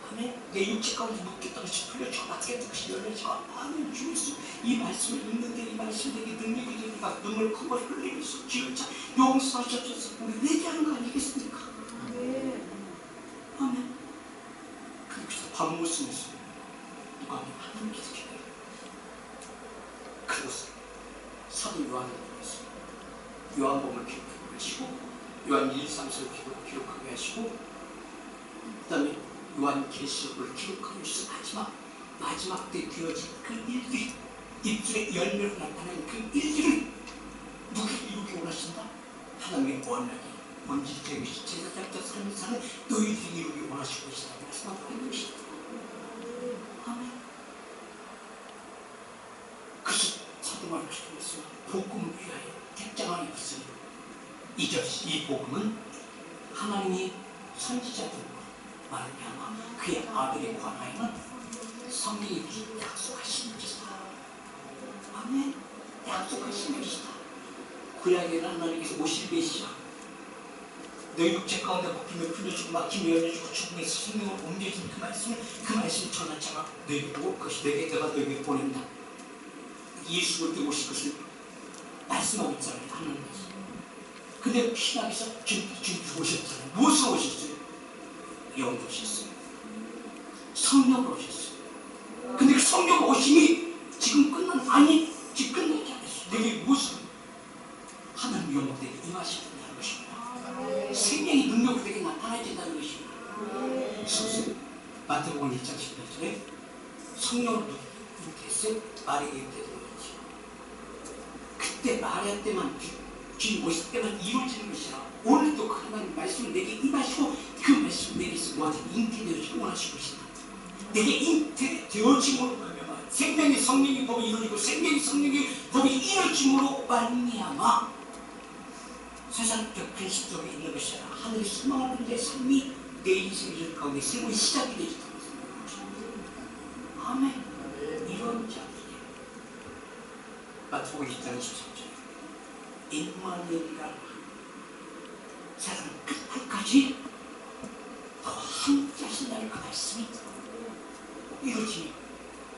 아멘. 내 육체 가운데 묶였던 것이 풀려져 맞겠던 것이 열려져. 아멘. 주께서 이 말씀을 읽는데 이 말씀이 내게 능력이 되니까 눈물 콧물 흘리면서 지을자 용서하셔서 우리 회개하는 거 아니겠습니까? 아멘. 그래서 밤모습에서 누가 하면 하나님께서 기다려요. 그것을 사도 요한을 통해서 요한복음을 기록하게 하시고 요한 1, 3서를 기록하게 하시고 그 다음에 요한계시록을 기록하고 있어. 마지막 때 되어진 그 일들이 입술에 열매로 나타나는 그 일들을 누가 이루기 원하신다? 하나님의 원하기 본질이 되기 제자답게 삶을 사는 너희들이 이루기 원하시고 계시다고 말씀하고 계시다. 아멘. 그래서 사도 바울을 통해서 복음을 위하여 택장을 입었으니 이 복음은 하나님이 선지자들과 말미암아 그 그의 아들에 관하여는 성령이 약속하신 것이다. 아멘. 약속하신 것이다. 구약에는 하나님께서 오실 메시아, 너희 육체 가운데 먹히며 풀려주고 막히며 열려주고 죽음에서 생명을 옮겨진 그 말씀을 전한 자가 너에게 올 것이, 내가 너에게 보낸다. 예수 그리스도 오실 것을 말씀하고 있잖아요. 하나님께서. 근데 신학에서 주님 오셨잖아요. 무엇으로 오셨어요? 영으로 오셨어요. 성령으로 오셨어요. 근데 그 성령 오심이 지금 아니, 지금 끝나지 않았어요. 내게 무엇을? 하나님 영으로 내게 임하셔야 된다는 것입니다. 생명의 능력으로 내게 나타나야 된다는 것입니다. 그래서 마태복음 1장 18절에 성령을 누구한테 했어요? 마리아에게 되는 거지. 그때 마리아 때만, 주님 오실 때만 이루어지는 것이라 오늘도 그 하나님 말씀을 내게 임하시고 그 말씀을 내게서 너한테 잉태되어지고 원하실 것이다. 내게 잉태되어짐으로 말미암아 생명의 성령의 법이 이루어지고 생명의 성령의 법이 이루어짐으로 말미암아 세상적 근심 속에 있는 것이 아니라 하늘의 소망을 얻는 내 삶이 내 인생의 가운데 새로운 시작이 되었다고 생각합니다. 아멘. 이런 자들이 마태복음 1장 13절 임마누엘이라 세상 끝까지 더 함께 하신다는 그 말씀이 이루어지니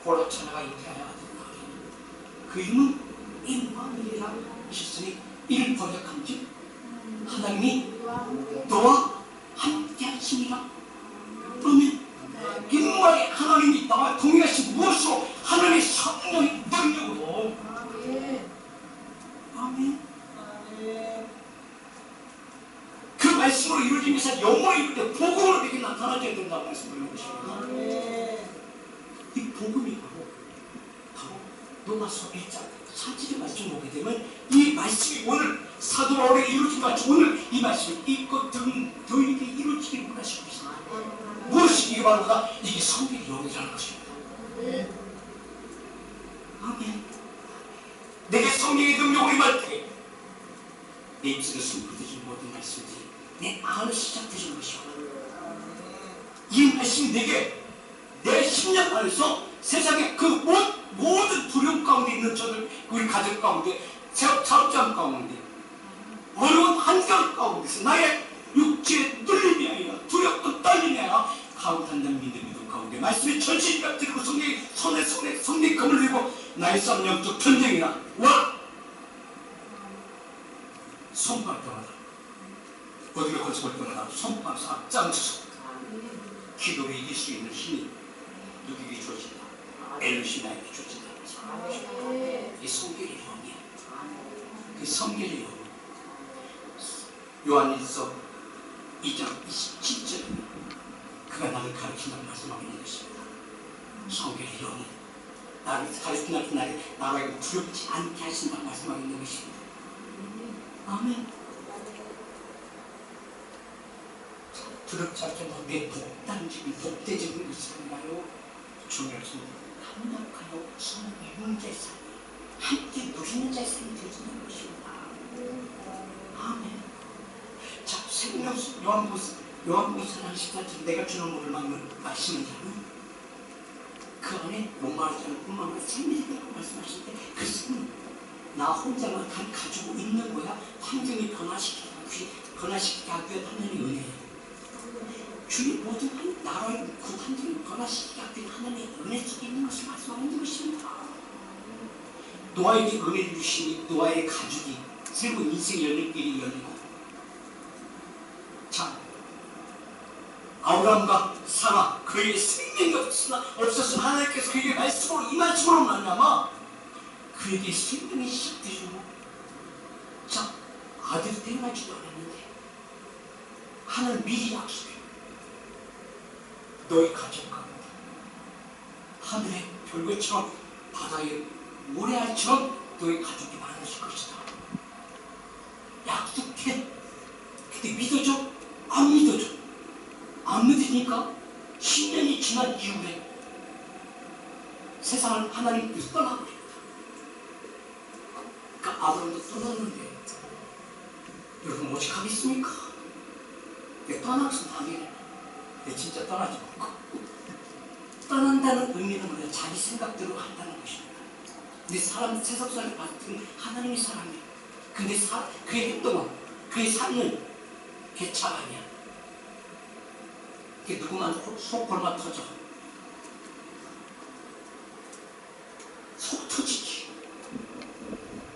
고라천하가 잉태하여 아들을 낳으리니 그 이름은 임마누엘이라 하셨으니 이를 번역한즉 하나님이 너와 함께 하심이라. 그러면 인마의 하나님이 나와 동행하신 무엇으로? 하나님의 성령의 능력으로. 아멘. 그 말씀으로 이루어지면서 영원히 이룰 때 복음으로 내게 나타나줘야 된다고 말씀드리는 것입니다. 이 복음이 바로 로마서 1장 4절의 말씀을 보게 되면 이 말씀이 오늘 사도 바울에게 이루어진 것 같이 오늘 이 말씀이 이것 등 너희에게 이루어지기를 원하시고 있습니다. 무엇이 이게 바로 이게 성령의 영이라는 것입니다. 아멘. 내게 성령의 능력을 임할 때 내 입술에 숨겨진 모든 말씀들이 내 안을 시작되는 것이고 이 말씀이 내게 내 심령 안에서 세상의 그 모든 두려움 가운데 있는 저들, 우리 가족 가운데, 사업장 가운데, 어려운 환경 가운데서 나의 육체의 눌림이 아니라 두렵고 떨림이 아니라 가운데한 믿음 가운데 말씀이 전신이 들고 성령의 검을 들고 나의 싸움 영적 전쟁이나 와! 손발 떠나다 어디로 걸쳐볼 떠나다 손발에서 앞장서서 기도를 이길 수 있는 힘이 누구에게 주어진다? 엘루시나에게 주어진다는 것입니다. 이 성결의 영이야. 그 성결의 영. 요한일서 2장 27절에 그가 나를 가르친다고 말씀하고 있는 것입니다. 성결의 영이 나를 가르친다고 나를 두렵지 않게 하신다고 말씀하고 있는 것입니다. 아멘. 두렵지 않게 내 복단적인 복대적인 것인가요? 중요하신 강력하여 성령의 문제의 삶이 함께 누리는 자의 삶이 되어지는 것입니다. 아멘. 자, 생명수 요한복음 14장 내가 주는 물을 마시는 자는 그 안에 목마르지 뿐만 아니라 생명이 되라고 말씀하실 때 그 생명 나 혼자만 가지고 있는 거야. 환경이 변화시키게 하기 위한 하나님의 은혜예요. 주님 모든 나라의 그 환경을 변화시키게 하기 위한 하나님의 은혜 속에 있는 것을 말씀하고 있는 것입니다. 노아에게 은혜를 주시니 노아의 가족이 새로운 인생의 열릴 길이 열리고 자 아브라함과 사라 그에게 생명이 없었으나 하나님께서 그에게 말씀으로 임하심으로 말미암아 그에게 생명이 시작되고 자 아들이 태어나지도 않았는데 하나님 미리 약속해 너희 가족 가운데 하늘의 별것처럼 바다의 모래알처럼 너희 가족이 많아질 것이다. 약속해. 근데 믿어줘? 안 믿어줘. 안 믿으니까 10년이 지난 이후에 세상을 하나님께서 떠나버립니다. 그러니까 아브라함도 떠났는데 여러분 오직 하겠습니까? 떠나서 당연히 진짜 떠나지 말고. 떠난다는 의미는 뭐냐? 자기 생각대로 한다는 것입니다. 근데 사람, 세상사를 봤을 때는 하나님의 사람이에요. 근데 그의 행동은, 그의 삶은 개차가 아니야. 그게 누구만 속 골마 터져. 속 터지지.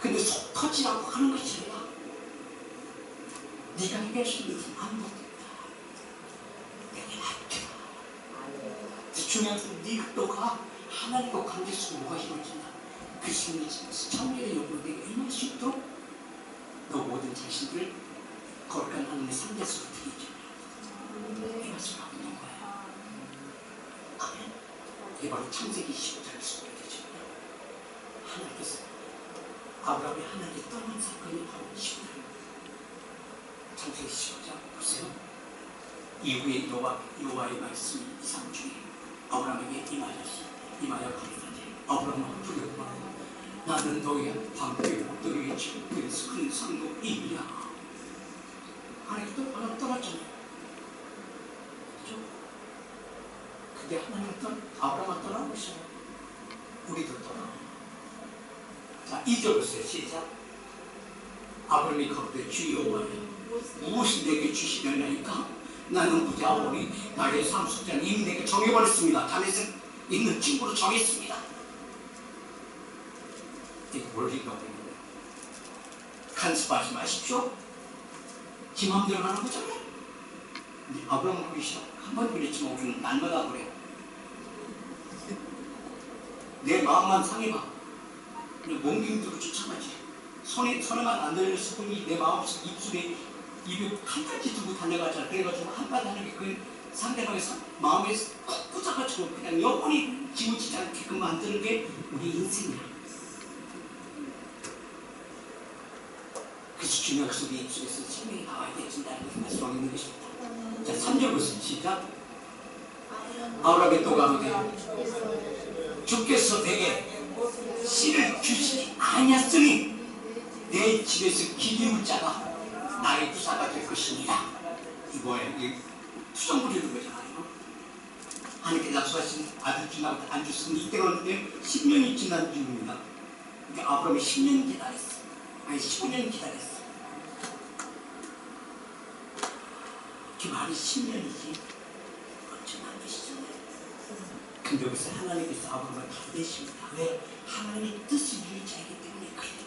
근데 속 터지라고 하는 것이 아니라 네가 해결할 수 있는 것은 아무것도 중요한 것은 너가 하나님과 관계 속에 뭐가 이루어진다. 그 승리, 청년의 영으로 내가 임할 수 있도록 너 모든 자신들을 거룩한 하나님의 상대에서 드리죠. 이 말씀을 하고 있는 거예요. 아멘. 이게 바로 창세기 15장의 소리죠. 하나님께서 아브라함이 하나님께 떠난 사건이 바로 15장. 창세기 15장 보세요. 이후에 여호와의 말씀이 이 삶 중에 아브라함에게 임하여 가로되 아브라함아 두려워 말라. 나는 너의 방패요 너의 지극히 큰 상급이니라. 하나님 또 떠났잖아요. 그렇죠? 근데 하나님은 아브라함을 떠나고 있어요. 우리도 떠나. 자, 2절 보세요. 시작. 아브라함이 가로되 주 여호와여 무엇을 내게 주시려나이까? 나는 부자오니 나의 상속자는 이미 내게 정해버렸습니다. 다윗은 있는 친구로 정했습니다. 이게 원리가 되는 거예요. 간섭하지 마십시오. 지 마음대로 하는 거잖아요. 아브라함은 그러기 싫어. 한번 그랬지만 우리는 날마다 그래요. 내 마음만 상해봐. 몽둥이로 쫓아가지. 손에만 안 들렸을 뿐이 내 마음 입술에 입에 칼까지 두고 달려가잖아. 그래가지고 한마디 하는 게 그 상대방의 마음에 꾹 꽂아가지고 그냥 영원히 지우치지 않게끔 만드는 게 우리 인생이야. 그래서 중요한 것은 우리 입술에서 생명이 나와야 되진다는 것을 말씀하고 있는 것입니다. 자, 3절 보세요. 시작. 아브라함이 또 가로되 주께서 내게 씨를 주시지 아니하였으니 내 집에서 기름을 짜가 나의 부사가 될 것이니라. 이거에 투정 부리는 거잖아요. 하나님께 약속하신 아들 주나고 안 줬으니 이때가 언제 10년이 지난 중입니다. 그러니까 아브라함이 10년 기다렸어. 아니 15년 기다렸어. 그 말이 10년이지. 어쩜 안 되시잖아요. 근데 여기서 하나님께서 아브라함을 받으십니다. 왜? 하나님의 뜻을 이루자이기 때문에 그래요.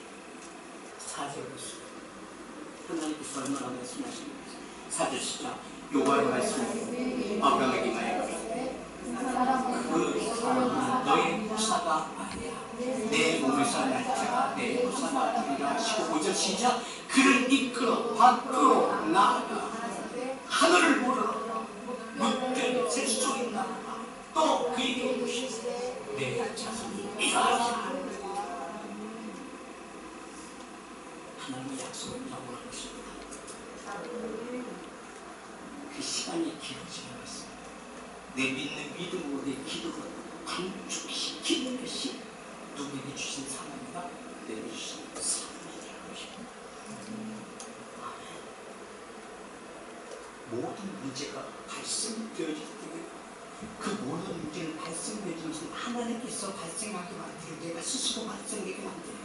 4절 보세요. 하나님께서 얼마나 말씀하시는 거죠? 4절 시작. 여호와의 말씀이 아브라함에게 말하기를 그 사람은 너의 부사가 아니야. 내 몸에서 날짜가 내 부사가 아니라 하시고 5절 시작. 그를 이끌어 밖으로 나아가 하늘을 보러 묻된 셋속 있나 또 그에게 이르시되 내 자손이 이러하리라. 하나님의 약속을 약속한 것입니다. 그 시간이 길어지는 것입니다. 내 믿는 믿음으로 내 기도를 단축시키는 것이 누구에게 주신 사랑이다? 내게 주신 사랑이라는 것입니다. 모든 문제가 발생되어질 때 그 모든 문제는 발생되는 것은 하나님께서 발생하게 만들고 내가 스스로 발생되게 만들어요.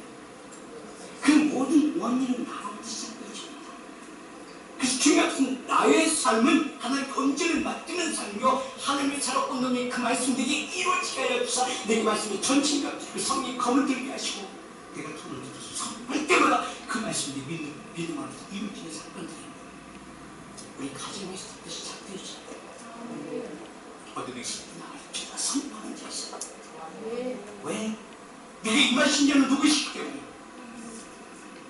그 모든 원인은 나로부터 시작되어집니다. 그래서 중요한 것은 나의 삶은 하나님의 언제를 맡기는 삶이요 하나님의 살았던 놈이 그 말씀들이 이루어지게 하여 주사 내게 말씀이 전체가 성령이 검을 들게 하시고 내가 돈을 들어서 선할 때마다 그 말씀들이 믿음 안에서 이루어지는 사건들이 우리 가정에서 시작되어져요. 어둠에 있을 때 나를 주가 선포하는 자 있어. 왜? 내게 임하신 자는 누구시기 때문에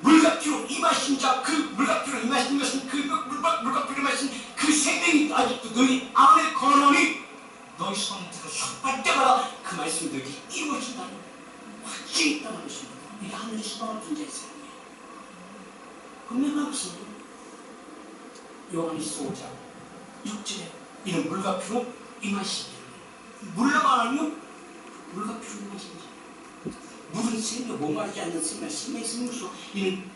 물과 피로 임하신 자, 그 물과 피로 임하신 것은 그 물과 피로 임하신 그 생명이 아직도 너희 안에 거하노니 너희 손을 들어 손할 때마다 그 말씀들이 이루어진다는 확증이 있다는 것입니다. 이게 하늘의 소망을 존재의 사람이에요. 분명한 것은 요한일서 5장 6절에 이는 물과 피로 임하신 자 물로만 아니요 물과 피로 임하신 자 물은 생명, 목마르지 않는 생명, 생명의 생명수 이는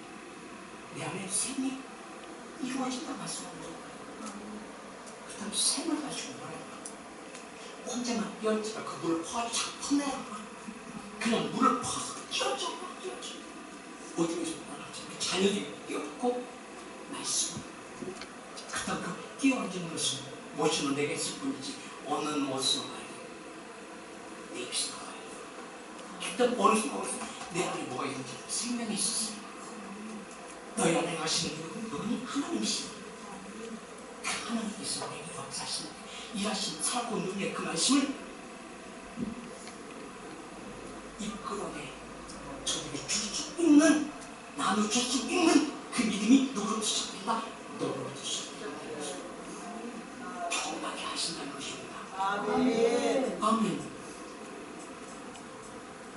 내 안에 생명이 이루어진다 말씀합니다. 그다음 샘을 가지고 뭐래? 혼자만 끼얹지만 그 물을 확 퍼내라. 그냥 물을 확 끼얹어. 어디에서 말하지? 그 자녀들이 끼얹고 말씀. 그다음 그 끼얹은 것은 무엇이면 내게 있을 뿐이지 어느 무엇으로 가야 돼? 내 입에서 나와야 돼. 그다음 어느 순간 내 안에 뭐가 있는지 생명이 있었어. 너희 안에 가시는 이유는 누구니? 하나님이시니. 그 하나님께서 내게 역사하시는 일하신 살고 눈에 그 말씀을 이끌어내 저에게 줄 수 있는 나눠줄 수 있는 그 믿음이 누구로 시작된다? 너로부터 시작된다. 경험하게 하신다는 것입니다. 아멘. 아멘.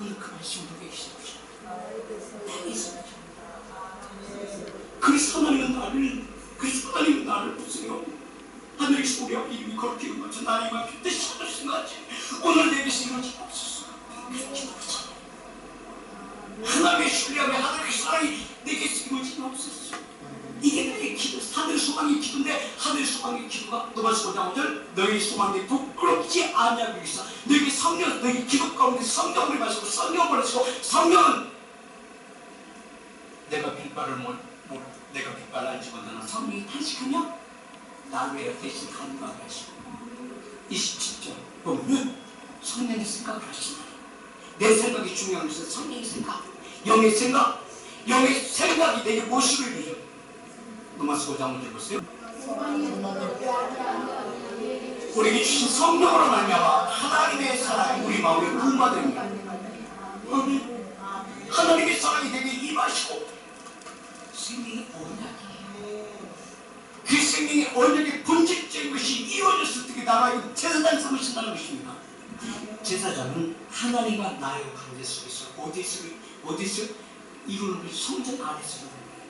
오늘 그 말씀 누구에게 시작하십니까? 내게 있습니다. 그래서 하나님은 나를 보세요. 하늘에서 우리 앞에 이름이 그렇게 이루어져 나의 앞에 뜻이 하늘에서 나지 오늘 내게서 이루어지 없었어. 하나님의 신뢰함에 하나님의 사랑이 내게서 이루어지 없었어. 이게 내게 기도, 하늘 소망의 기도인데 하늘 소망의 기도가 로마서 5장 5절 너희 소망이 부끄럽지 아니하기 위해서 너희 성령, 너희 기도 가운데 성령을 마시고 성령을 보내시고 성령은 내가 내가 빗발을 안 집어넣는 성령이 탄식하며 나를 위해 대신 간구하게 하시고 27절 보면 성령의 생각을 하시나니 내 생각이 중요한 것은 성령의 생각, 영의 생각이 내게 무엇을 이루죠? 로마서 5장 5절 보세요. 우리에게 주신 성령으로 말미암아 하나님의 사랑이 우리 마음에 부음하됩니다. 하나님의 사랑이 내게 임하시고 생명의 언약이에요. 그 생명의 언약의 본질적인 것이 이루어졌을 때 나라의 제사장 삼으신다는 것입니다. 제사장은 하나님과 나의 관계 속에서 어디서 이루는 그 성전 안에서 이루는 거예요.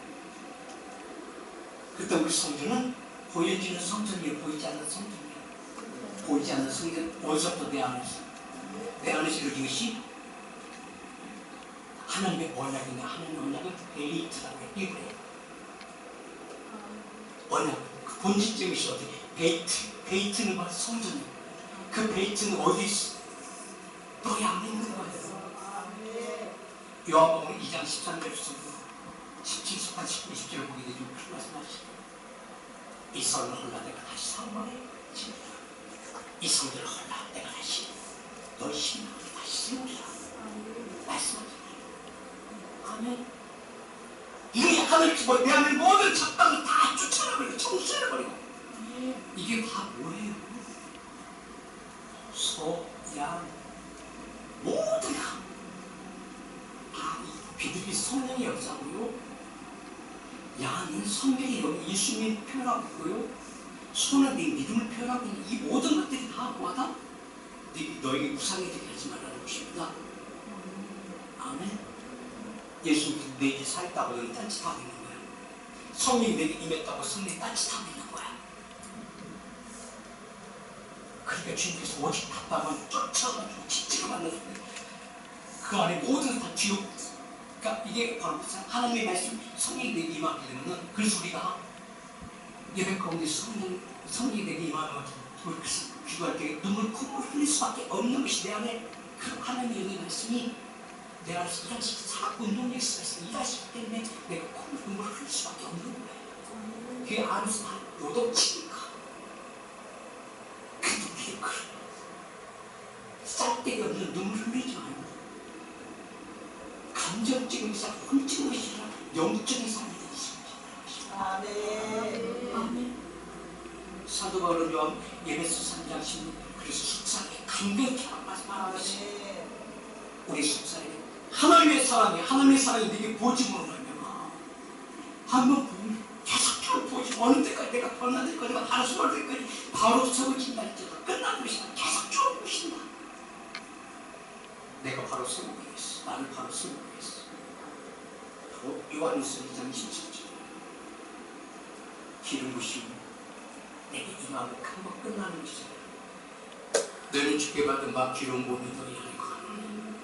그때 우리 성전은 보여지는 성전이에요. 보이지 않는 성전이에요. 보이지 않는 성전 어디서부터 내 안에서 이루어진 것이 하나님의 언약인데 하나님의 언약은 베이트라고 해요. 이거예요. 언약, 그 본질적인 것이 어디? 베이트는 바로 성전이에요. 그 베이트는 어디 있어? 너희 안에 있는 거예요. 요한복음 2장 13절부터 17절, 20절을 보게 되면 그런 말씀하시죠. 이 성을 헐라 내가 다시 성만에 집니다. 이 성전을 헐라 내가 다시 너희 신랑을 다시 세우리라 말씀하시죠. 아멘. 이 하늘 내 안에 모든 적당을 다 쫓아내버리고 청소해버리고 이게 다 뭐예요? 소양 모든 다 비둘기 성령의 역사고요. 양은 성경이 여기 예수님을 표현하고 있고요. 소는 네 믿음을 표현하고 있는 이 모든 것들이 다 뭐하다? 너에게 무상이 되게 하지 말라는 것입니다. 아멘. 예수님이 내게 살았다고 여기 딴짓하고 있는 거야. 성령이 내게 임했다고 성령이 딴짓하고 있는 거야. 그러니까 주님께서 오직 답답한 쫓아가지고 진짜로 만나줬는데 그 안에 모든 다 뒤엎. 그러니까 이게 바로 하나님의 말씀 성령이 내게 임하게 되면은 그래서 우리가 예배 가운데 성령이 내게 임하면 기도할 때 눈물 콧물 흘릴 수밖에 없는 것이 내 안에 그 하나님의 영의 말씀이 내 안에서 일하시기 자꾸 운동력이 일하시기 때문에 내가 콧물 눈물을 흘릴 수밖에 없는 거예요. 그게 안에서 다 요동치니까 그 눈물이 그래 쌀데기 없는 눈물 흘리지 말고 감정적인 삶, 훔치는 것이 아니라 영적인 삶이 되시기 바랍니다. 아멘. 사도 바울은 요한 에베소 3장 16절 그래서 속삭이게 강력히 말씀하는 것이 우리 속삭이게 하나님의 사랑이 내게 보증으로 말미암아 한번 보면 계속적으로 보증 어느 때까지 내가 변화될 거지 바로 수월될 거지 바로 세워진다 할지라도 끝나는 것이 아니라 계속적으로 보신다. 내가 바로 세우겠어. 나를 바로 세우겠어. 바로 요한일서 2장 17절 기름 부심이 내게 임하고 한번 끝나는 것이잖아. 너는 주께 받은 바 기름 부음이 너희 안에 가느니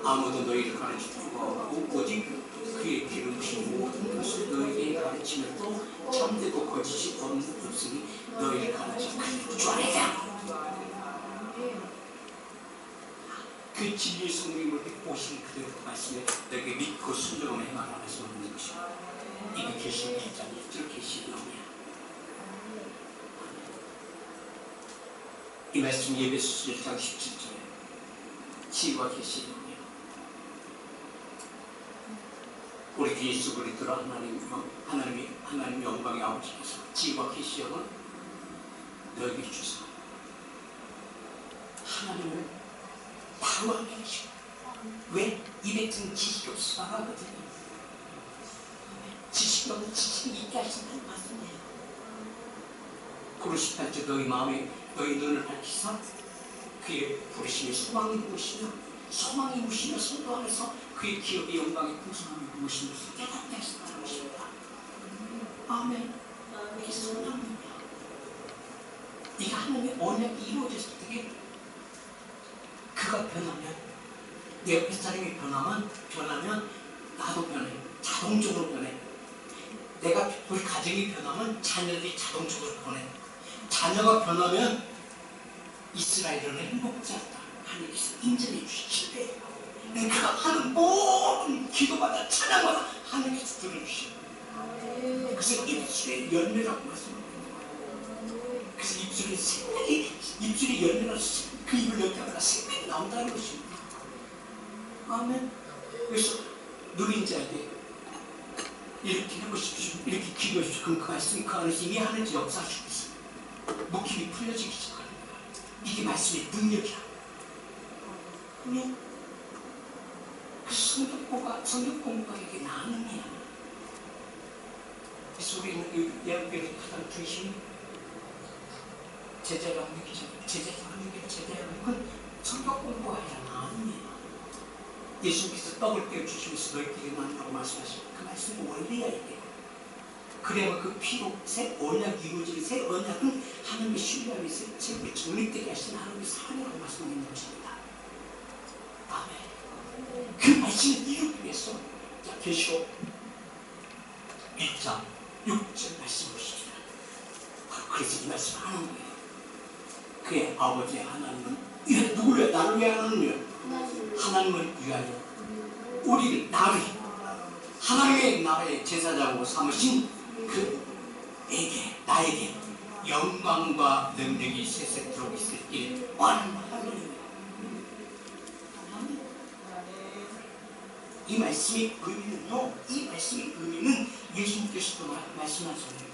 아무도 너희를 가르칠 수가 없고 오직 그 그의 기름으신 모든 것을 너희에게 가르치며 또 참되고 거짓이 없으니 너희를 가르쳐 그리스도 주 안에서 그 진리의 성령을 오신 그대로 그 말씀에 너에게 믿고 순종하며 행하라고 하는 것입니다. 이게 계시록 1장 1절 계시의 영이야. 이 말씀 예배서 1장 17절에 지혜와 계시의 영이야. 우리 주 예수 그리스도 하나님 영광의 아버지께서 지혜와 계시의 영을 너에게 주사 하나님을 바로하게 하시고 왜? 입에 든 지식이 없어 말하거든요. 지식이 없는 지식이 있게 하신다는 말씀이에요. 그러시다 할 너희 마음에 너희 눈을 밝히사 그의 부르심의 소망이 무엇이며 소망이 무엇이며 성도 안에서 그의 기업의 영광의 풍성함이 무엇이며 깨닫게 하신다는 것입니다. 아멘. 이게 소망입니다. 이게 하나님의 언약이 이루어졌을 때 그가 변하면 내 옆에 사람이 변하면 나도 변해. 자동적으로 변해. 우리 가정이 변하면 자녀들이 자동적으로 변해. 자녀가 변하면 이스라엘은 행복자다. 하나님께서 인정해 주시기 때문에 그가 하는 모든 기도마다 찬양마다 하나님께서 들어주시고 그래서 입술의 열매라고 말씀합니다. 그래서 입술의 열매라고 그 입을 열다가 생명이 나온다는 것입니다. 아멘. 그래서 누린 자에게 이렇게 해보십시오. 이렇게 기도하십시오. 그럼 그 말씀이 그 안에서 이미 하는지 역사하시고 있습니다. 목힘이 풀려지기 시작합니다. 이게 말씀의 능력이야. 그러면 그 성경 공부가 이게 나눔이야. 그래서 우리는 예배를 가장 중심이 제자라는 게 제자라는 건 성경 공부가 아니라 나눔이야. 예수님께서 떡을 떼어주시면서 너희끼리 나누라고 말씀하시고 그 말씀이 원리야 이게. 그래야 그 피로 새 언약이 이루어지는 새 언약은 하나님의 신뢰함이 새로 정립되게 하시는 하나님의 사랑이라고 말씀하는 것입니다. 아멘. 그 말씀을 이루기 위해서 자 계시록 1장 6절 말씀 보십시다. 그래서 이 말씀을 하는 거예요. 그의 아버지 하나님은 누구를 나를 위하여 하느냐? 하나님을 위하여 우리를 나를 하나님의 나라의 제사장으로 삼으신 나에게 영광과 능력이 세세토록 있을 길 원하노니. 이 말씀의 의미는 예수님께서도 말씀하셨습니다.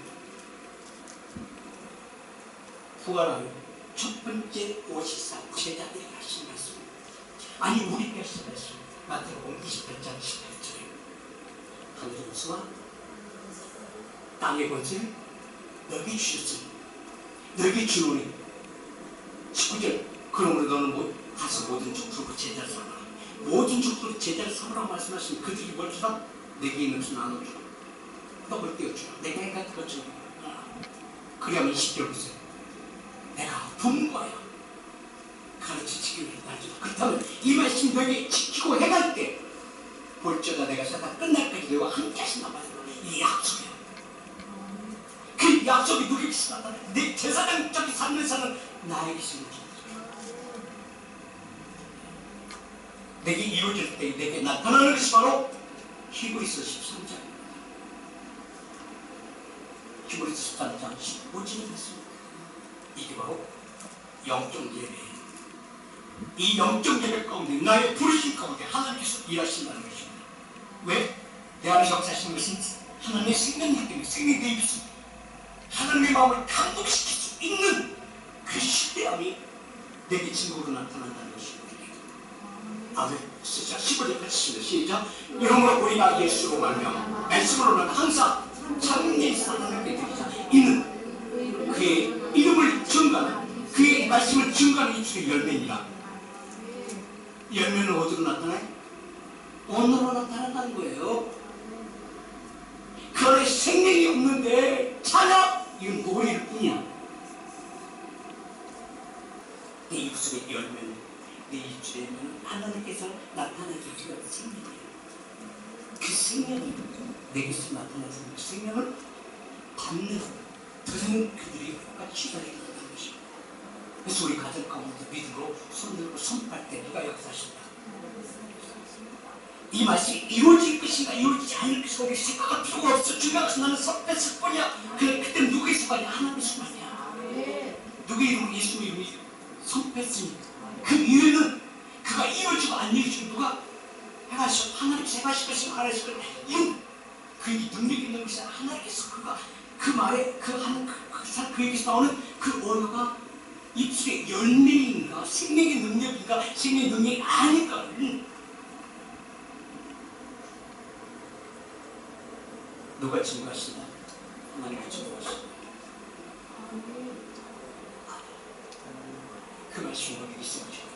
부활하여 첫 번째 오시사 제자들이 하신 말씀. 아니 우리께서 말씀. 마태복음 28장 18절에 하늘에서와 땅의 권세를 너에게 주셨으니 너에게 주노니 19절 그러므로 너는 가서 모든 족속으로 제자를 삼아라. 모든 족속으로 제자를 삼으라고 말씀하시니 그들이 뭘 주라? 내게 있는 것을 나눠주라. 떡을 떼어주라. 내가 해가 떼어주라. 그래야만 20절 보세요. 내가 본 거야. 가르치기를 해주라. 그렇다면 이 말씀 너에게 지키고 해갈 때 볼지어다 내가 세상 끝날까지 너와 함께 하신다 말이야. 이 약속이야. 그 약속이 누구에게 있으나 내 제사장적인 삶을 사는 나에게 있는 거야. 내게 이루어질 때 내게 나타나는 것이 바로 히브리서 13장입니다. 히브리서 13장 15절에 있습니다. 이게 바로 영적 예배예요. 이 영적 예배 가운데 나의 부르심 가운데 하나님께서 일하신다는 것입니다. 왜? 내 안에서 역사하시는 것은 하나님의 생명력 때문에 생명되어 있습니다. 하나님의 마음을 감동시킬 수 있는 그 신뢰함이 내게 증거로 나타난다는 것입니다. 아멘. 자, 15절 펼치십니다. 시작. 이러므로 우리가 예수로 말미암아 말씀으로는 항상 참된 하나님께 드리자. 이는 그의 이름을 증거하는 그의 말씀을 증거하는 입술의 열매니라. 열매는 어디로 나타나요? 오늘로 나타난다는 거예요. 그 안에 생명이 없는데 찬양 이건 노래일 뿐이야. 내 입술의 열매는 내 입술의 열매는 하나님께서 나타내주시는 생명이에요. 그 생명이 내게서 나타나서 그 생명을 받는 그런 그들이 똑같이 기다리는 것입니다. 그래서 우리 가정 가운데 믿음으로 손들고 손빨 때 누가 역사하신다. 이 말씀이 이루어질 것인가 이루어지지 않을 것인가 우리 생각할 필요가 없어. 중요한 것은 나는 손 뺐을 뿐이야. 그때 누구의 수반이야? 하나님의 수반이야. 누구의 이름? 예수 이름이 손 뺐으니까 그 이유는 그가 이루어지고 안 이루어지고 누가 해가시고 하나님께서 해가실 것이고 하나님께서 이런 그 능력 있는 것이 하나님께서 그가 그 말에 그에게서 나오는 그 언어가 입술의 열매인가 생명의 능력인가 생명의 능력이 아닌가 누가 증거하신다? 하나님이 증거하신다. 그 말씀이 너에게 있어지고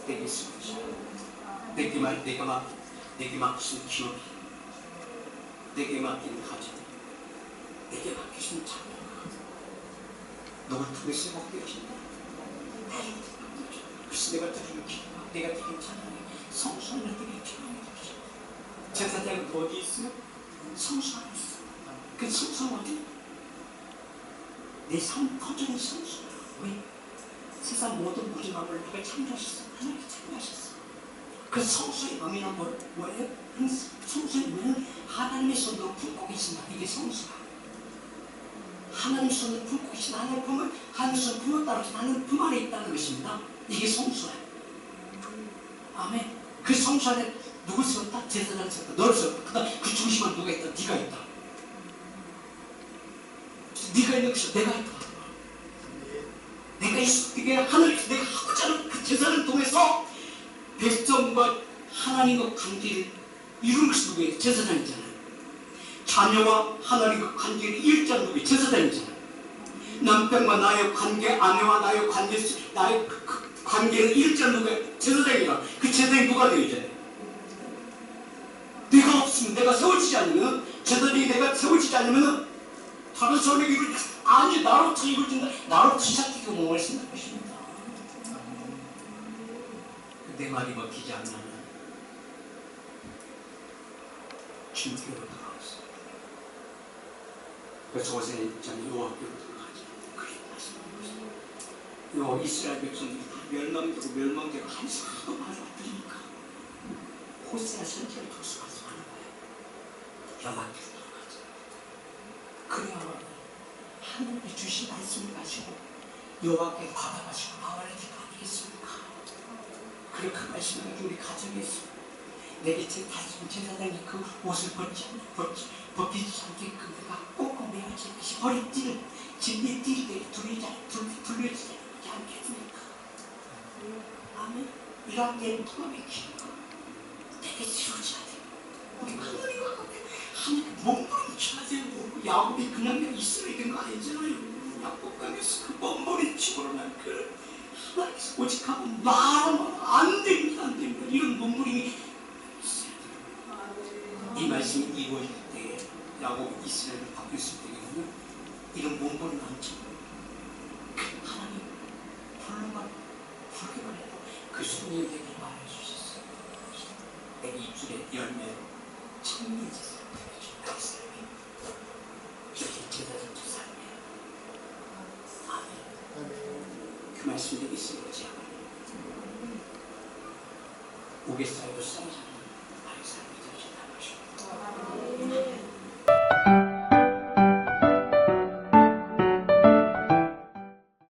내게 있어지고 내게 맡기신 기업이 내게 맡기는 가정 내게 맡기신 자녀가 너를 통해서 먹게 하신다. 그래서 내가 드리는 기도가 내가 드리는 찬양이 성수 안에 드리는 기도가 되시다. 제사장은 어디 있어요? 성수 안에 있어. 그 성수는 어디? 내 삶 터전의 성수. 왜? 세상 모든 무지막을 누가 창조하셨어? 하나님이 창조하셨어. 그 성수의 의미는 뭐예요? 성수의 의미는 하나님의 손으로 품고 계신다. 이게 성수야. 하나님의 손으로 품고 계신 하나님의 품을 하나님의 손으로 품었다고 해서 하나님의 품 안에 있다는 것입니다. 이게 성수야. 아멘. 그 성수 안에 누구 세웠다? 제사장을 세웠다. 너를 세웠다. 그 다음 그 중심은 누가 있다? 네가 있다. 네가 있는 것이 내가 있다. 내가 있어. 이게 하늘에서 내가 하고자 하는 그 제사를 통해서 백성과 하나님과 관계를 이루는 것이 누구예요? 제사장이잖아요. 자녀와 하나님과 관계를 일자는 누구예요? 제사장이잖아요. 남편과 나의 관계, 아내와 나의 관계, 나의 그 관계를 일자는 누구예요? 제사장이라. 그 제사장이 누가 되어 있잖아요. 내가 없으면 내가 세워지지 않으면 제사장이 내가 세워지지 않으면 다른 사람에게 이루어지지 아니 나로부터 이루어진다. 나로부터 시작되고 몸을 쓴다는 것입니다. 내 말이 먹히지 않는 주님께로 돌아왔어. 그래서 어제 저는 여호와께로 돌아가지. 그렇게 말씀하는 것입니다. 이스라엘 백성들이 멸망되고 한숨도 말을 들으니까 호세아 선지자를 독수가서 하는 거예요. 여호와께로 돌아가자. 그래야 하나님이 주신 말씀을 가지고 여호와께 받아가지고 나와야 될 거 아니겠습니까? 그래 그 말씀을 우리 가정에서 내게 제사장이 그 옷을 벗기지 않게끔 내가 꼭꼭 매어질 것이 허리띠를 진리 뛸 때 둘러지지 않겠습니까? 아멘. 이러한 게 통합의 기회가 내게 이루어져야 돼요. 하나님과 함께 하나님 몸부림쳐야 돼요. 야곱이 그냥 있어야 되는 거 아니잖아요. 야곱강에서 그 몸부림치고는 그 하나님께서 오직 하면 말하면 안 됩니다. 안 됩니다. 이런 몸부림이 있어야 돼요. 이 말씀이 이루어질 때 야곱이 이스라엘을 바뀌었을 때에는 이런 몸부림 않죠. 하나님 부르기만 해도 그 손님에게 말해주셨어요. 내 입술의 열매로 천민 제사를 드려준 그 삶이 이렇게 제사장 두 삶이에요. 아멘. 그 말씀이 있으면 어찌 하나요? 우리 사회도 싸우잖아요.